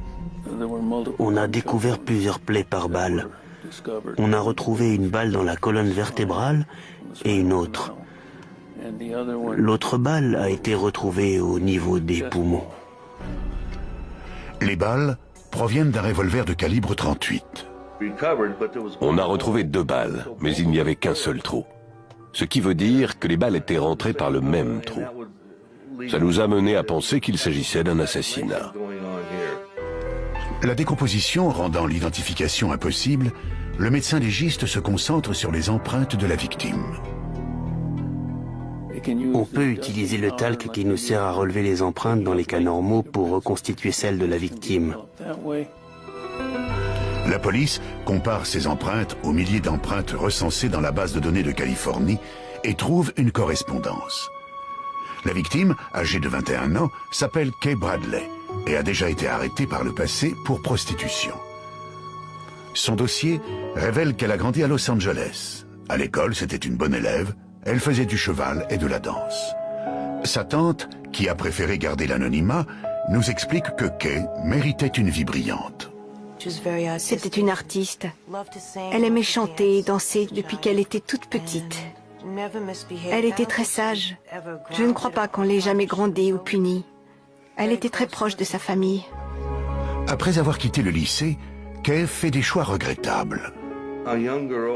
On a découvert plusieurs plaies par balle. On a retrouvé une balle dans la colonne vertébrale et une autre. L'autre balle a été retrouvée au niveau des poumons. Les balles proviennent d'un revolver de calibre 38. On a retrouvé 2 balles, mais il n'y avait qu'un seul trou. Ce qui veut dire que les balles étaient rentrées par le même trou. Ça nous a mené à penser qu'il s'agissait d'un assassinat. La décomposition rendant l'identification impossible, le médecin légiste se concentre sur les empreintes de la victime. On peut utiliser le talc qui nous sert à relever les empreintes dans les cas normaux pour reconstituer celles de la victime. La police compare ces empreintes aux milliers d'empreintes recensées dans la base de données de Californie et trouve une correspondance. La victime, âgée de 21 ans, s'appelle Kay Bradley et a déjà été arrêtée par le passé pour prostitution. Son dossier révèle qu'elle a grandi à Los Angeles. À l'école, c'était une bonne élève, elle faisait du cheval et de la danse. Sa tante, qui a préféré garder l'anonymat, nous explique que Kay méritait une vie brillante. C'était une artiste. Elle aimait chanter et danser depuis qu'elle était toute petite. Elle était très sage. Je ne crois pas qu'on l'ait jamais grondée ou punie. Elle était très proche de sa famille. Après avoir quitté le lycée, Kay fait des choix regrettables.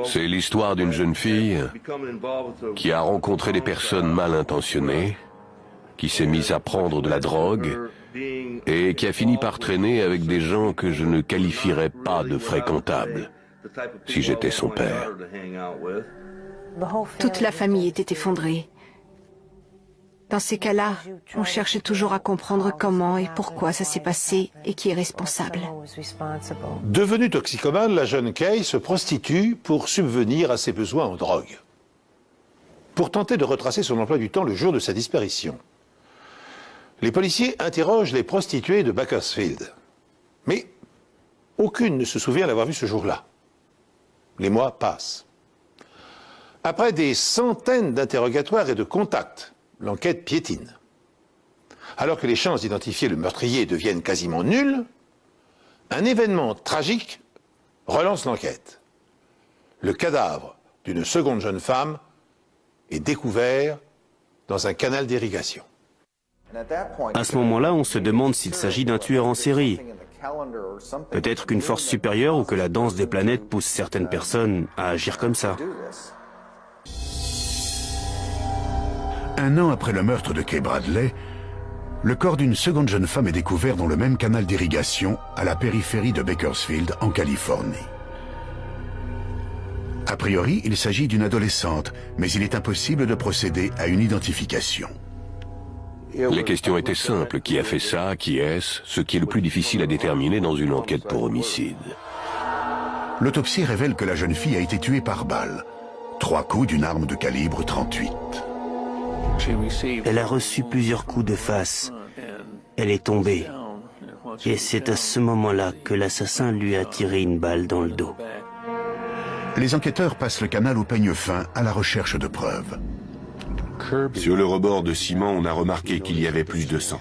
C'est l'histoire d'une jeune fille qui a rencontré des personnes mal intentionnées, qui s'est mise à prendre de la drogue et qui a fini par traîner avec des gens que je ne qualifierais pas de fréquentables, si j'étais son père. Toute la famille était effondrée. Dans ces cas-là, on cherche toujours à comprendre comment et pourquoi ça s'est passé et qui est responsable. Devenue toxicomane, la jeune Kay se prostitue pour subvenir à ses besoins en drogue. Pour tenter de retracer son emploi du temps le jour de sa disparition, les policiers interrogent les prostituées de Bakersfield. Mais aucune ne se souvient l'avoir vue ce jour-là. Les mois passent. Après des centaines d'interrogatoires et de contacts, l'enquête piétine. Alors que les chances d'identifier le meurtrier deviennent quasiment nulles, un événement tragique relance l'enquête. Le cadavre d'une seconde jeune femme est découvert dans un canal d'irrigation. À ce moment-là, on se demande s'il s'agit d'un tueur en série. Peut-être qu'une force supérieure ou que la danse des planètes pousse certaines personnes à agir comme ça. Un an après le meurtre de Kay Bradley, le corps d'une seconde jeune femme est découvert dans le même canal d'irrigation à la périphérie de Bakersfield, en Californie. A priori, il s'agit d'une adolescente, mais il est impossible de procéder à une identification. Les questions étaient simples. Qui a fait ça? Qui est-ce? Ce qui est le plus difficile à déterminer dans une enquête pour homicide. L'autopsie révèle que la jeune fille a été tuée par balle. 3 coups d'une arme de calibre 38. Elle a reçu plusieurs coups de face. Elle est tombée. Et c'est à ce moment-là que l'assassin lui a tiré une balle dans le dos. Les enquêteurs passent le canal au peigne fin à la recherche de preuves. Sur le rebord de ciment, on a remarqué qu'il y avait plus de sang.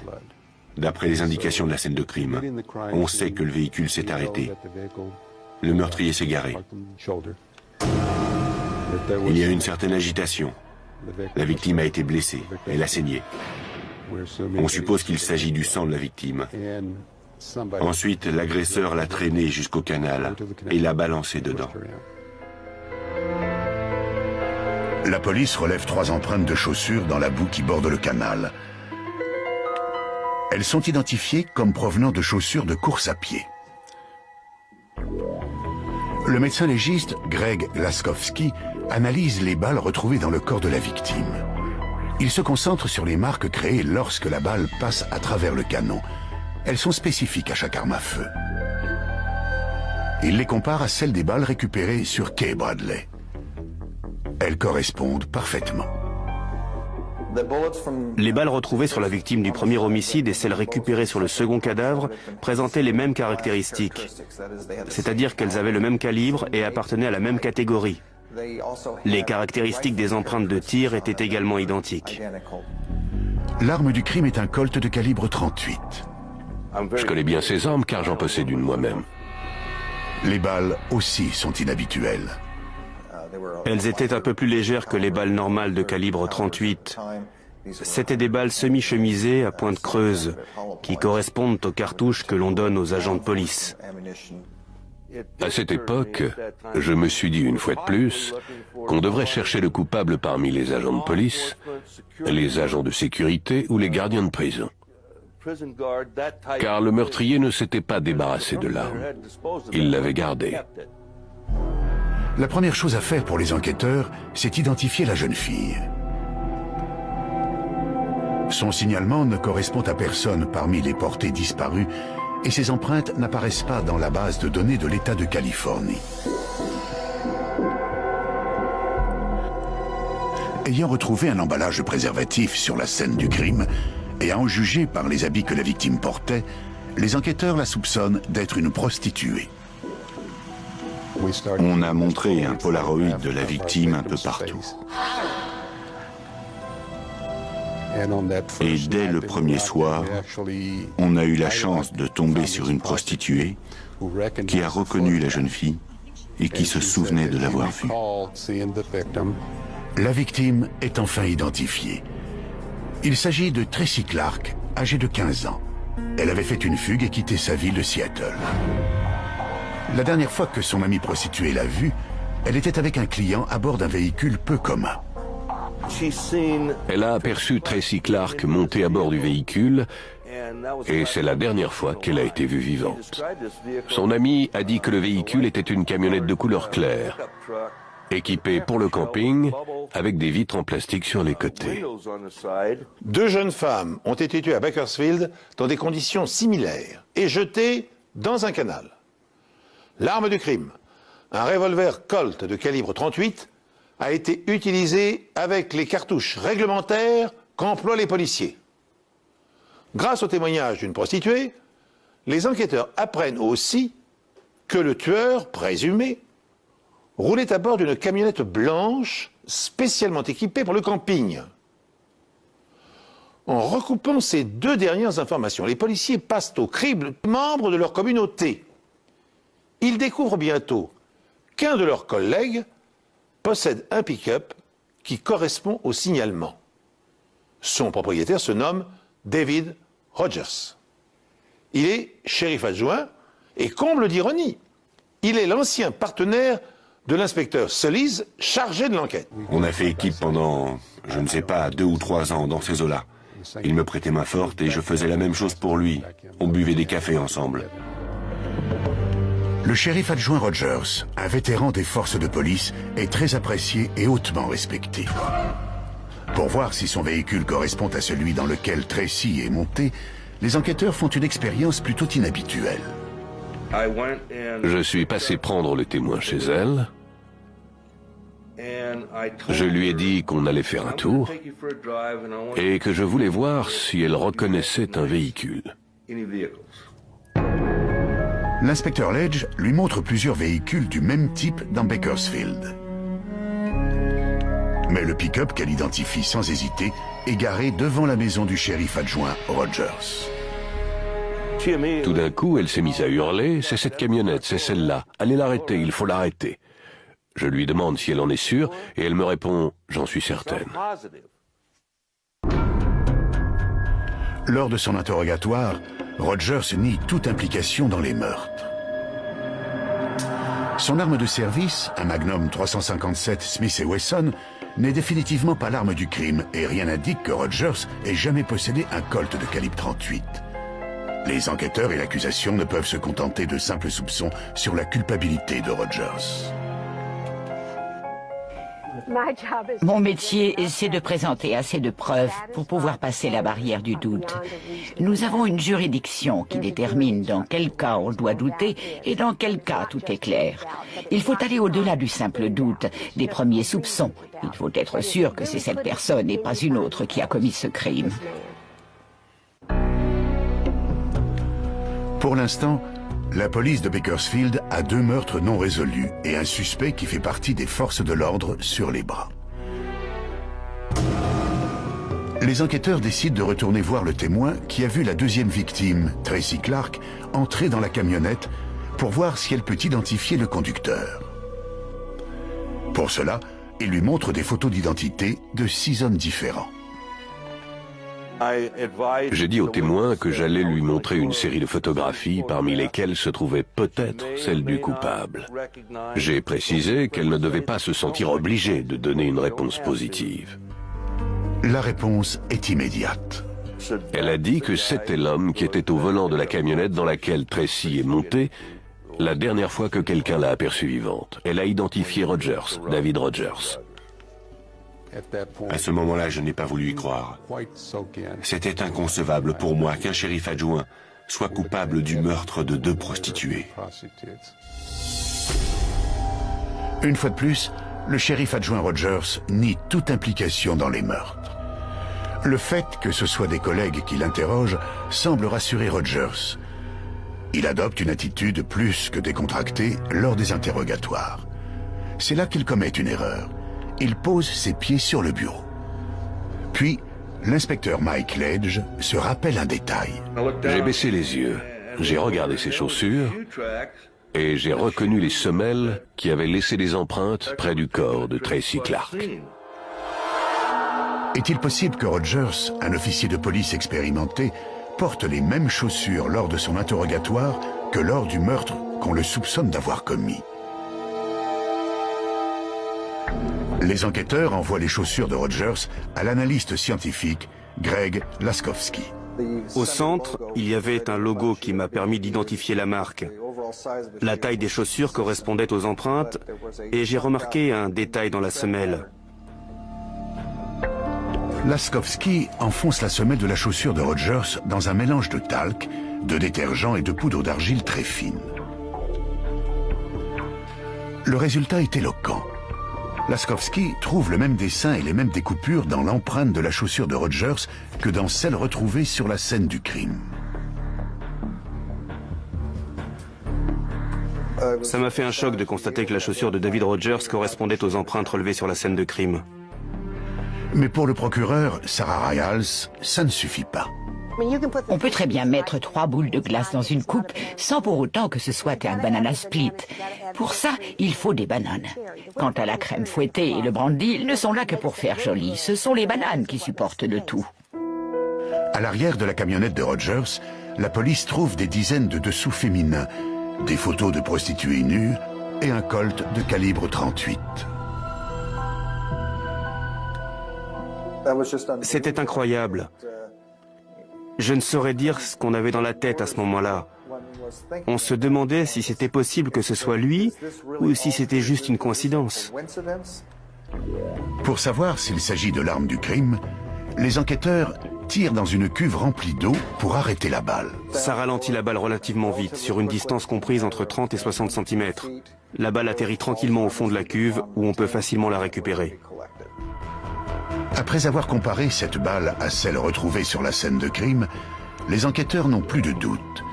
D'après les indications de la scène de crime, on sait que le véhicule s'est arrêté. Le meurtrier s'est garé. Il y a une certaine agitation. La victime a été blessée, elle a saigné. On suppose qu'il s'agit du sang de la victime. Ensuite, l'agresseur l'a traînée jusqu'au canal et l'a balancée dedans. La police relève 3 empreintes de chaussures dans la boue qui borde le canal. Elles sont identifiées comme provenant de chaussures de course à pied. Le médecin légiste Greg Laskowski analyse les balles retrouvées dans le corps de la victime. Il se concentre sur les marques créées lorsque la balle passe à travers le canon. Elles sont spécifiques à chaque arme à feu. Il les compare à celles des balles récupérées sur Kay Bradley. Elles correspondent parfaitement. Les balles retrouvées sur la victime du premier homicide et celles récupérées sur le second cadavre présentaient les mêmes caractéristiques, c'est-à-dire qu'elles avaient le même calibre et appartenaient à la même catégorie. Les caractéristiques des empreintes de tir étaient également identiques. L'arme du crime est un Colt de calibre 38. Je connais bien ces armes car j'en possède une moi-même. Les balles aussi sont inhabituelles. Elles étaient un peu plus légères que les balles normales de calibre 38. C'étaient des balles semi-chemisées à pointe creuse, qui correspondent aux cartouches que l'on donne aux agents de police. À cette époque, je me suis dit une fois de plus qu'on devrait chercher le coupable parmi les agents de police, les agents de sécurité ou les gardiens de prison. Car le meurtrier ne s'était pas débarrassé de l'arme. Il l'avait gardée. La première chose à faire pour les enquêteurs, c'est identifier la jeune fille. Son signalement ne correspond à personne parmi les portées disparues et ses empreintes n'apparaissent pas dans la base de données de l'État de Californie. Ayant retrouvé un emballage de préservatif sur la scène du crime et à en juger par les habits que la victime portait, les enquêteurs la soupçonnent d'être une prostituée. On a montré un Polaroid de la victime un peu partout. Et dès le premier soir, on a eu la chance de tomber sur une prostituée qui a reconnu la jeune fille et qui se souvenait de l'avoir vue. La victime est enfin identifiée. Il s'agit de Tracy Clark, âgée de 15 ans. Elle avait fait une fugue et quitté sa ville de Seattle. La dernière fois que son amie prostituée l'a vue, elle était avec un client à bord d'un véhicule peu commun. Elle a aperçu Tracy Clark monter à bord du véhicule et c'est la dernière fois qu'elle a été vue vivante. Son amie a dit que le véhicule était une camionnette de couleur claire, équipée pour le camping avec des vitres en plastique sur les côtés. 2 jeunes femmes ont été tuées à Bakersfield dans des conditions similaires et jetées dans un canal. L'arme du crime, un revolver Colt de calibre 38, a été utilisé avec les cartouches réglementaires qu'emploient les policiers. Grâce au témoignage d'une prostituée, les enquêteurs apprennent aussi que le tueur, présumé, roulait à bord d'une camionnette blanche spécialement équipée pour le camping. En recoupant ces 2 dernières informations, les policiers passent au crible membres de leur communauté. Ils découvrent bientôt qu'un de leurs collègues possède un pick-up qui correspond au signalement. Son propriétaire se nomme David Rogers. Il est shérif adjoint et, comble d'ironie, il est l'ancien partenaire de l'inspecteur Solis chargé de l'enquête. On a fait équipe pendant, je ne sais pas, 2 ou 3 ans dans ces eaux-là. Il me prêtait main forte et je faisais la même chose pour lui. On buvait des cafés ensemble. Le shérif adjoint Rogers, un vétéran des forces de police, est très apprécié et hautement respecté. Pour voir si son véhicule correspond à celui dans lequel Tracy est montée, les enquêteurs font une expérience plutôt inhabituelle. Je suis passé prendre le témoin chez elle. Je lui ai dit qu'on allait faire un tour et que je voulais voir si elle reconnaissait un véhicule. L'inspecteur Ledge lui montre plusieurs véhicules du même type dans Bakersfield. Mais le pick-up qu'elle identifie sans hésiter est garé devant la maison du shérif adjoint Rogers. Tout d'un coup, elle s'est mise à hurler, « C'est cette camionnette, c'est celle-là. Allez l'arrêter, il faut l'arrêter. » Je lui demande si elle en est sûre, et elle me répond, « J'en suis certaine. » Lors de son interrogatoire, Rogers nie toute implication dans les meurtres. Son arme de service, un Magnum 357 Smith & Wesson, n'est définitivement pas l'arme du crime et rien n'indique que Rogers ait jamais possédé un Colt de calibre 38. Les enquêteurs et l'accusation ne peuvent se contenter de simples soupçons sur la culpabilité de Rogers. Mon métier, c'est de présenter assez de preuves pour pouvoir passer la barrière du doute. Nous avons une juridiction qui détermine dans quel cas on doit douter et dans quel cas tout est clair. Il faut aller au-delà du simple doute, des premiers soupçons. Il faut être sûr que c'est cette personne et pas une autre qui a commis ce crime. Pour l'instant, la police de Bakersfield a 2 meurtres non résolus et un suspect qui fait partie des forces de l'ordre sur les bras. Les enquêteurs décident de retourner voir le témoin qui a vu la 2e victime, Tracy Clark, entrer dans la camionnette pour voir si elle peut identifier le conducteur. Pour cela, il lui montre des photos d'identité de 6 hommes différents. J'ai dit au témoin que j'allais lui montrer une série de photographies parmi lesquelles se trouvait peut-être celle du coupable. J'ai précisé qu'elle ne devait pas se sentir obligée de donner une réponse positive. La réponse est immédiate. Elle a dit que c'était l'homme qui était au volant de la camionnette dans laquelle Tracy est montée la dernière fois que quelqu'un l'a aperçue vivante. Elle a identifié Rogers, David Rogers. À ce moment-là, je n'ai pas voulu y croire. C'était inconcevable pour moi qu'un shérif adjoint soit coupable du meurtre de 2 prostituées. Une fois de plus, le shérif adjoint Rogers nie toute implication dans les meurtres. Le fait que ce soit des collègues qui l'interrogent semble rassurer Rogers. Il adopte une attitude plus que décontractée lors des interrogatoires. C'est là qu'il commet une erreur. Il pose ses pieds sur le bureau. Puis, l'inspecteur Mike Ledge se rappelle un détail. J'ai baissé les yeux, j'ai regardé ses chaussures et j'ai reconnu les semelles qui avaient laissé des empreintes près du corps de Tracy Clark. Est-il possible que Rogers, un officier de police expérimenté, porte les mêmes chaussures lors de son interrogatoire que lors du meurtre qu'on le soupçonne d'avoir commis? Les enquêteurs envoient les chaussures de Rogers à l'analyste scientifique Greg Laskowski. Au centre, il y avait un logo qui m'a permis d'identifier la marque. La taille des chaussures correspondait aux empreintes et j'ai remarqué un détail dans la semelle. Laskowski enfonce la semelle de la chaussure de Rogers dans un mélange de talc, de détergent et de poudre d'argile très fine. Le résultat est éloquent. Laskowski trouve le même dessin et les mêmes découpures dans l'empreinte de la chaussure de Rogers que dans celle retrouvée sur la scène du crime. Ça m'a fait un choc de constater que la chaussure de David Rogers correspondait aux empreintes relevées sur la scène de crime. Mais pour le procureur, Sarah Rials, ça ne suffit pas. On peut très bien mettre 3 boules de glace dans une coupe sans pour autant que ce soit un banana split. Pour ça, il faut des bananes. Quant à la crème fouettée et le brandy, ils ne sont là que pour faire joli. Ce sont les bananes qui supportent le tout. À l'arrière de la camionnette de Rogers, la police trouve des dizaines de dessous féminins, des photos de prostituées nues et un Colt de calibre 38. C'était incroyable. Je ne saurais dire ce qu'on avait dans la tête à ce moment-là. On se demandait si c'était possible que ce soit lui ou si c'était juste une coïncidence. Pour savoir s'il s'agit de l'arme du crime, les enquêteurs tirent dans une cuve remplie d'eau pour arrêter la balle. Ça ralentit la balle relativement vite, sur une distance comprise entre 30 et 60 cm. La balle atterrit tranquillement au fond de la cuve où on peut facilement la récupérer. Après avoir comparé cette balle à celle retrouvée sur la scène de crime, les enquêteurs n'ont plus de doute.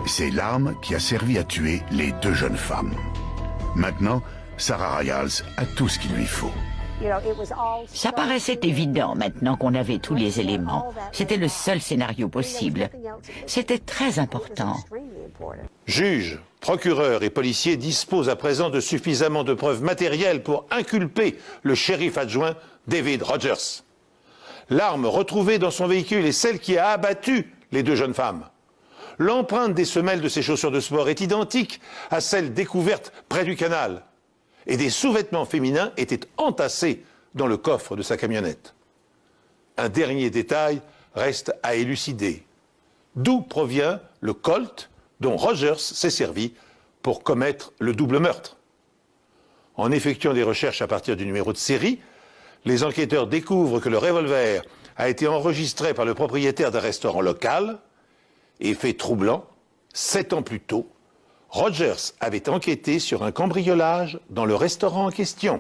C'est l'arme qui a servi à tuer les deux jeunes femmes. Maintenant, Sarah Rials a tout ce qu'il lui faut. Ça paraissait évident maintenant qu'on avait tous les éléments. C'était le seul scénario possible. C'était très important. Juges, procureurs et policiers disposent à présent de suffisamment de preuves matérielles pour inculper le shérif adjoint David Rogers. L'arme retrouvée dans son véhicule est celle qui a abattu les deux jeunes femmes. L'empreinte des semelles de ses chaussures de sport est identique à celle découverte près du canal. Et des sous-vêtements féminins étaient entassés dans le coffre de sa camionnette. Un dernier détail reste à élucider. D'où provient le Colt dont Rogers s'est servi pour commettre le double meurtre? En effectuant des recherches à partir du numéro de série, les enquêteurs découvrent que le revolver a été enregistré par le propriétaire d'un restaurant local et, fait troublant, 7 ans plus tôt, Rogers avait enquêté sur un cambriolage dans le restaurant en question.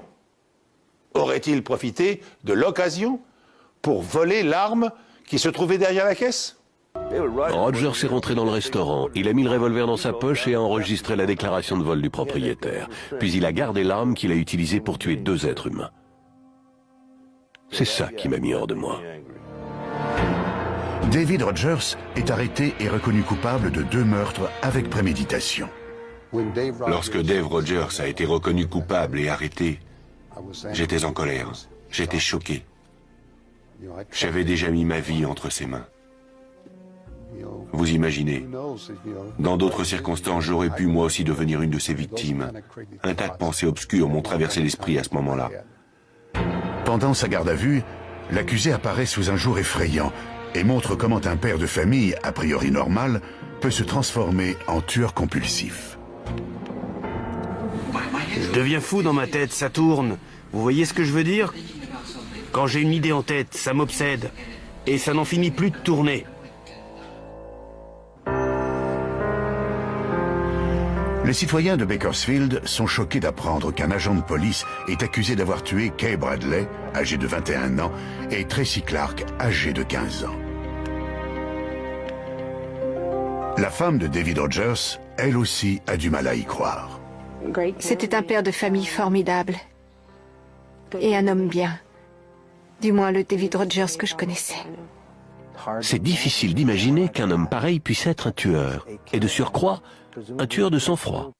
Aurait-il profité de l'occasion pour voler l'arme qui se trouvait derrière la caisse? Rogers est rentré dans le restaurant, il a mis le revolver dans sa poche et a enregistré la déclaration de vol du propriétaire. Puis il a gardé l'arme qu'il a utilisée pour tuer 2 êtres humains. C'est ça qui m'a mis hors de moi. David Rogers est arrêté et reconnu coupable de 2 meurtres avec préméditation. Lorsque Dave Rogers a été reconnu coupable et arrêté, j'étais en colère, j'étais choqué. J'avais déjà mis ma vie entre ses mains. Vous imaginez, dans d'autres circonstances, j'aurais pu moi aussi devenir une de ces victimes. Un tas de pensées obscures m'ont traversé l'esprit à ce moment-là. Pendant sa garde à vue, l'accusé apparaît sous un jour effrayant et montre comment un père de famille, a priori normal, peut se transformer en tueur compulsif. Je deviens fou dans ma tête, ça tourne. Vous voyez ce que je veux dire? Quand j'ai une idée en tête, ça m'obsède. Et ça n'en finit plus de tourner. Les citoyens de Bakersfield sont choqués d'apprendre qu'un agent de police est accusé d'avoir tué Kay Bradley, âgé de 21 ans, et Tracy Clark, âgé de 15 ans. La femme de David Rogers, elle aussi, a du mal à y croire. C'était un père de famille formidable. Et un homme bien. Du moins le David Rogers que je connaissais. C'est difficile d'imaginer qu'un homme pareil puisse être un tueur. Et de surcroît, un tueur de sang-froid.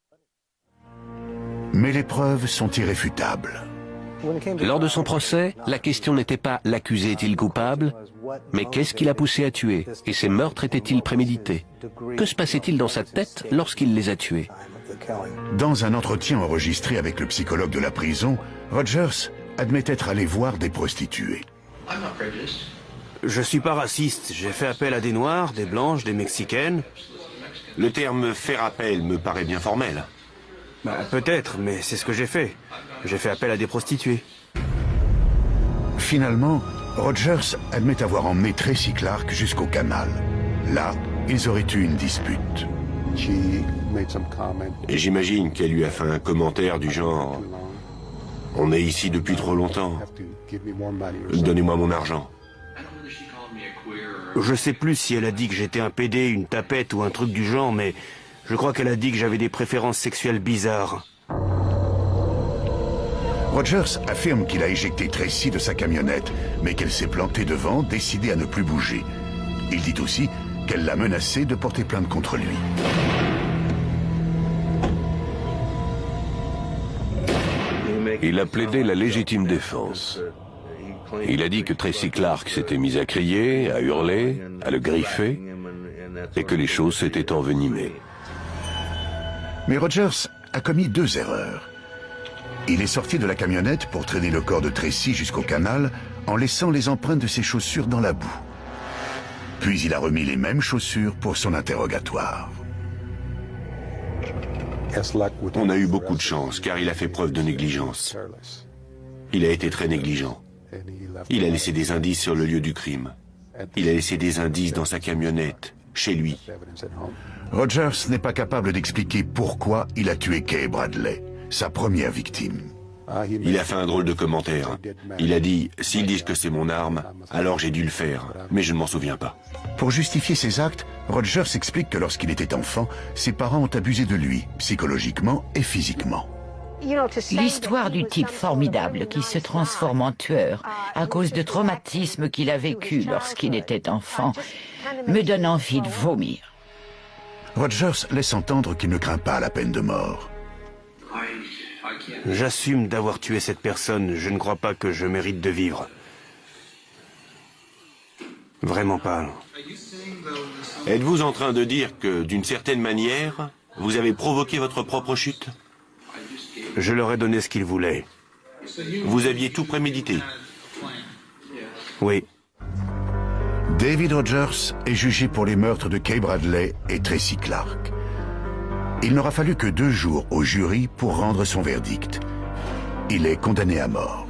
Mais les preuves sont irréfutables. Lors de son procès, la question n'était pas l'accusé est-il coupable, mais qu'est-ce qui l'a poussé à tuer et ces meurtres étaient-ils prémédités? Que se passait-il dans sa tête lorsqu'il les a tués? Dans un entretien enregistré avec le psychologue de la prison, Rogers admet être allé voir des prostituées. Je suis pas raciste, j'ai fait appel à des Noirs, des Blanches, des Mexicaines. Le terme « faire appel » me paraît bien formel. Peut-être, mais c'est ce que j'ai fait. J'ai fait appel à des prostituées. Finalement, Rogers admet avoir emmené Tracy Clark jusqu'au canal. Là, ils auraient eu une dispute. Et j'imagine qu'elle lui a fait un commentaire du genre « On est ici depuis trop longtemps. Donnez-moi mon argent. » Je sais plus si elle a dit que j'étais un pédé, une tapette ou un truc du genre, mais je crois qu'elle a dit que j'avais des préférences sexuelles bizarres. Rogers affirme qu'il a éjecté Tracy de sa camionnette, mais qu'elle s'est plantée devant, décidée à ne plus bouger. Il dit aussi qu'elle l'a menacé de porter plainte contre lui. Il a plaidé la légitime défense. Il a dit que Tracy Clark s'était mise à crier, à hurler, à le griffer, et que les choses s'étaient envenimées. Mais Rogers a commis 2 erreurs. Il est sorti de la camionnette pour traîner le corps de Tracy jusqu'au canal en laissant les empreintes de ses chaussures dans la boue. Puis il a remis les mêmes chaussures pour son interrogatoire. On a eu beaucoup de chance car il a fait preuve de négligence. Il a été très négligent. Il a laissé des indices sur le lieu du crime. Il a laissé des indices dans sa camionnette, chez lui. Rogers n'est pas capable d'expliquer pourquoi il a tué Kay Bradley, sa première victime. Il a fait un drôle de commentaire. Il a dit « S'ils disent que c'est mon arme, alors j'ai dû le faire, mais je ne m'en souviens pas. » Pour justifier ses actes, Rogers explique que lorsqu'il était enfant, ses parents ont abusé de lui, psychologiquement et physiquement. L'histoire du type formidable qui se transforme en tueur à cause de traumatismes qu'il a vécu lorsqu'il était enfant me donne envie de vomir. Rogers laisse entendre qu'il ne craint pas la peine de mort. J'assume d'avoir tué cette personne. Je ne crois pas que je mérite de vivre. Vraiment pas. Êtes-vous en train de dire que, d'une certaine manière, vous avez provoqué votre propre chute? Je leur ai donné ce qu'ils voulaient. Vous aviez tout prémédité? Oui. David Rogers est jugé pour les meurtres de Kay Bradley et Tracy Clark. Il n'aura fallu que 2 jours au jury pour rendre son verdict. Il est condamné à mort.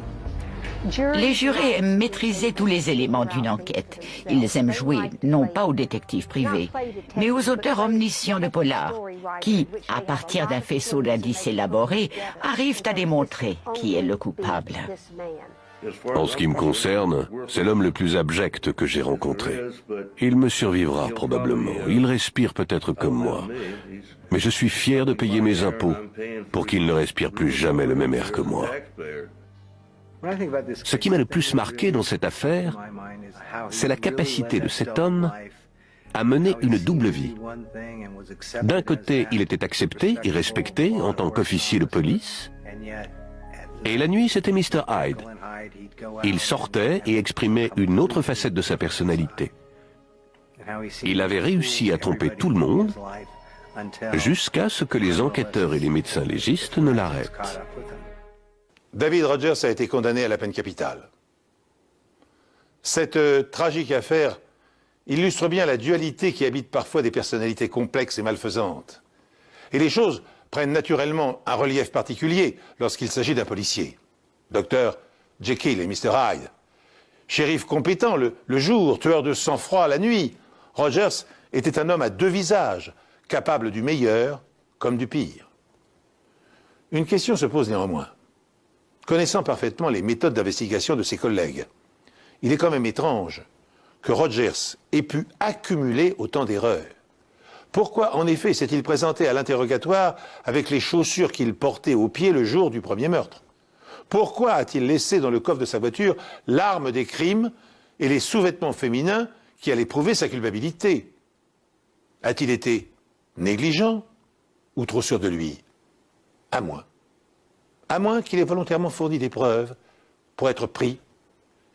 Les jurés aiment maîtriser tous les éléments d'une enquête. Ils aiment jouer, non pas aux détectives privés, mais aux auteurs omniscients de polar, qui, à partir d'un faisceau d'indices élaborés, arrivent à démontrer qui est le coupable. En ce qui me concerne, c'est l'homme le plus abject que j'ai rencontré. Il me survivra probablement. Il respire peut-être comme moi. Mais je suis fier de payer mes impôts pour qu'il ne respire plus jamais le même air que moi. Ce qui m'a le plus marqué dans cette affaire, c'est la capacité de cet homme à mener une double vie. D'un côté, il était accepté et respecté en tant qu'officier de police, et la nuit, c'était Mr. Hyde. Il sortait et exprimait une autre facette de sa personnalité. Il avait réussi à tromper tout le monde, jusqu'à ce que les enquêteurs et les médecins légistes ne l'arrêtent. David Rogers a été condamné à la peine capitale. Cette tragique affaire illustre bien la dualité qui habite parfois des personnalités complexes et malfaisantes. Et les choses prennent naturellement un relief particulier lorsqu'il s'agit d'un policier. Docteur Jekyll et Mr. Hyde. Shérif compétent le jour, tueur de sang-froid la nuit, Rogers était un homme à 2 visages, capable du meilleur comme du pire. Une question se pose néanmoins. Connaissant parfaitement les méthodes d'investigation de ses collègues, il est quand même étrange que Rogers ait pu accumuler autant d'erreurs. Pourquoi, en effet, s'est-il présenté à l'interrogatoire avec les chaussures qu'il portait aux pieds le jour du premier meurtre? Pourquoi a-t-il laissé dans le coffre de sa voiture l'arme des crimes et les sous-vêtements féminins qui allaient prouver sa culpabilité? A-t-il été négligent ou trop sûr de lui? À moins qu'il ait volontairement fourni des preuves pour être pris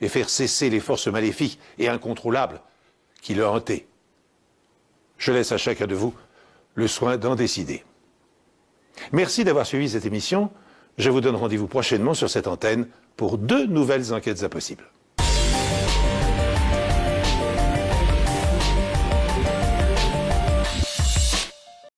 et faire cesser les forces maléfiques et incontrôlables qui le hantaient. Je laisse à chacun de vous le soin d'en décider. Merci d'avoir suivi cette émission. Je vous donne rendez-vous prochainement sur cette antenne pour 2 nouvelles enquêtes impossibles.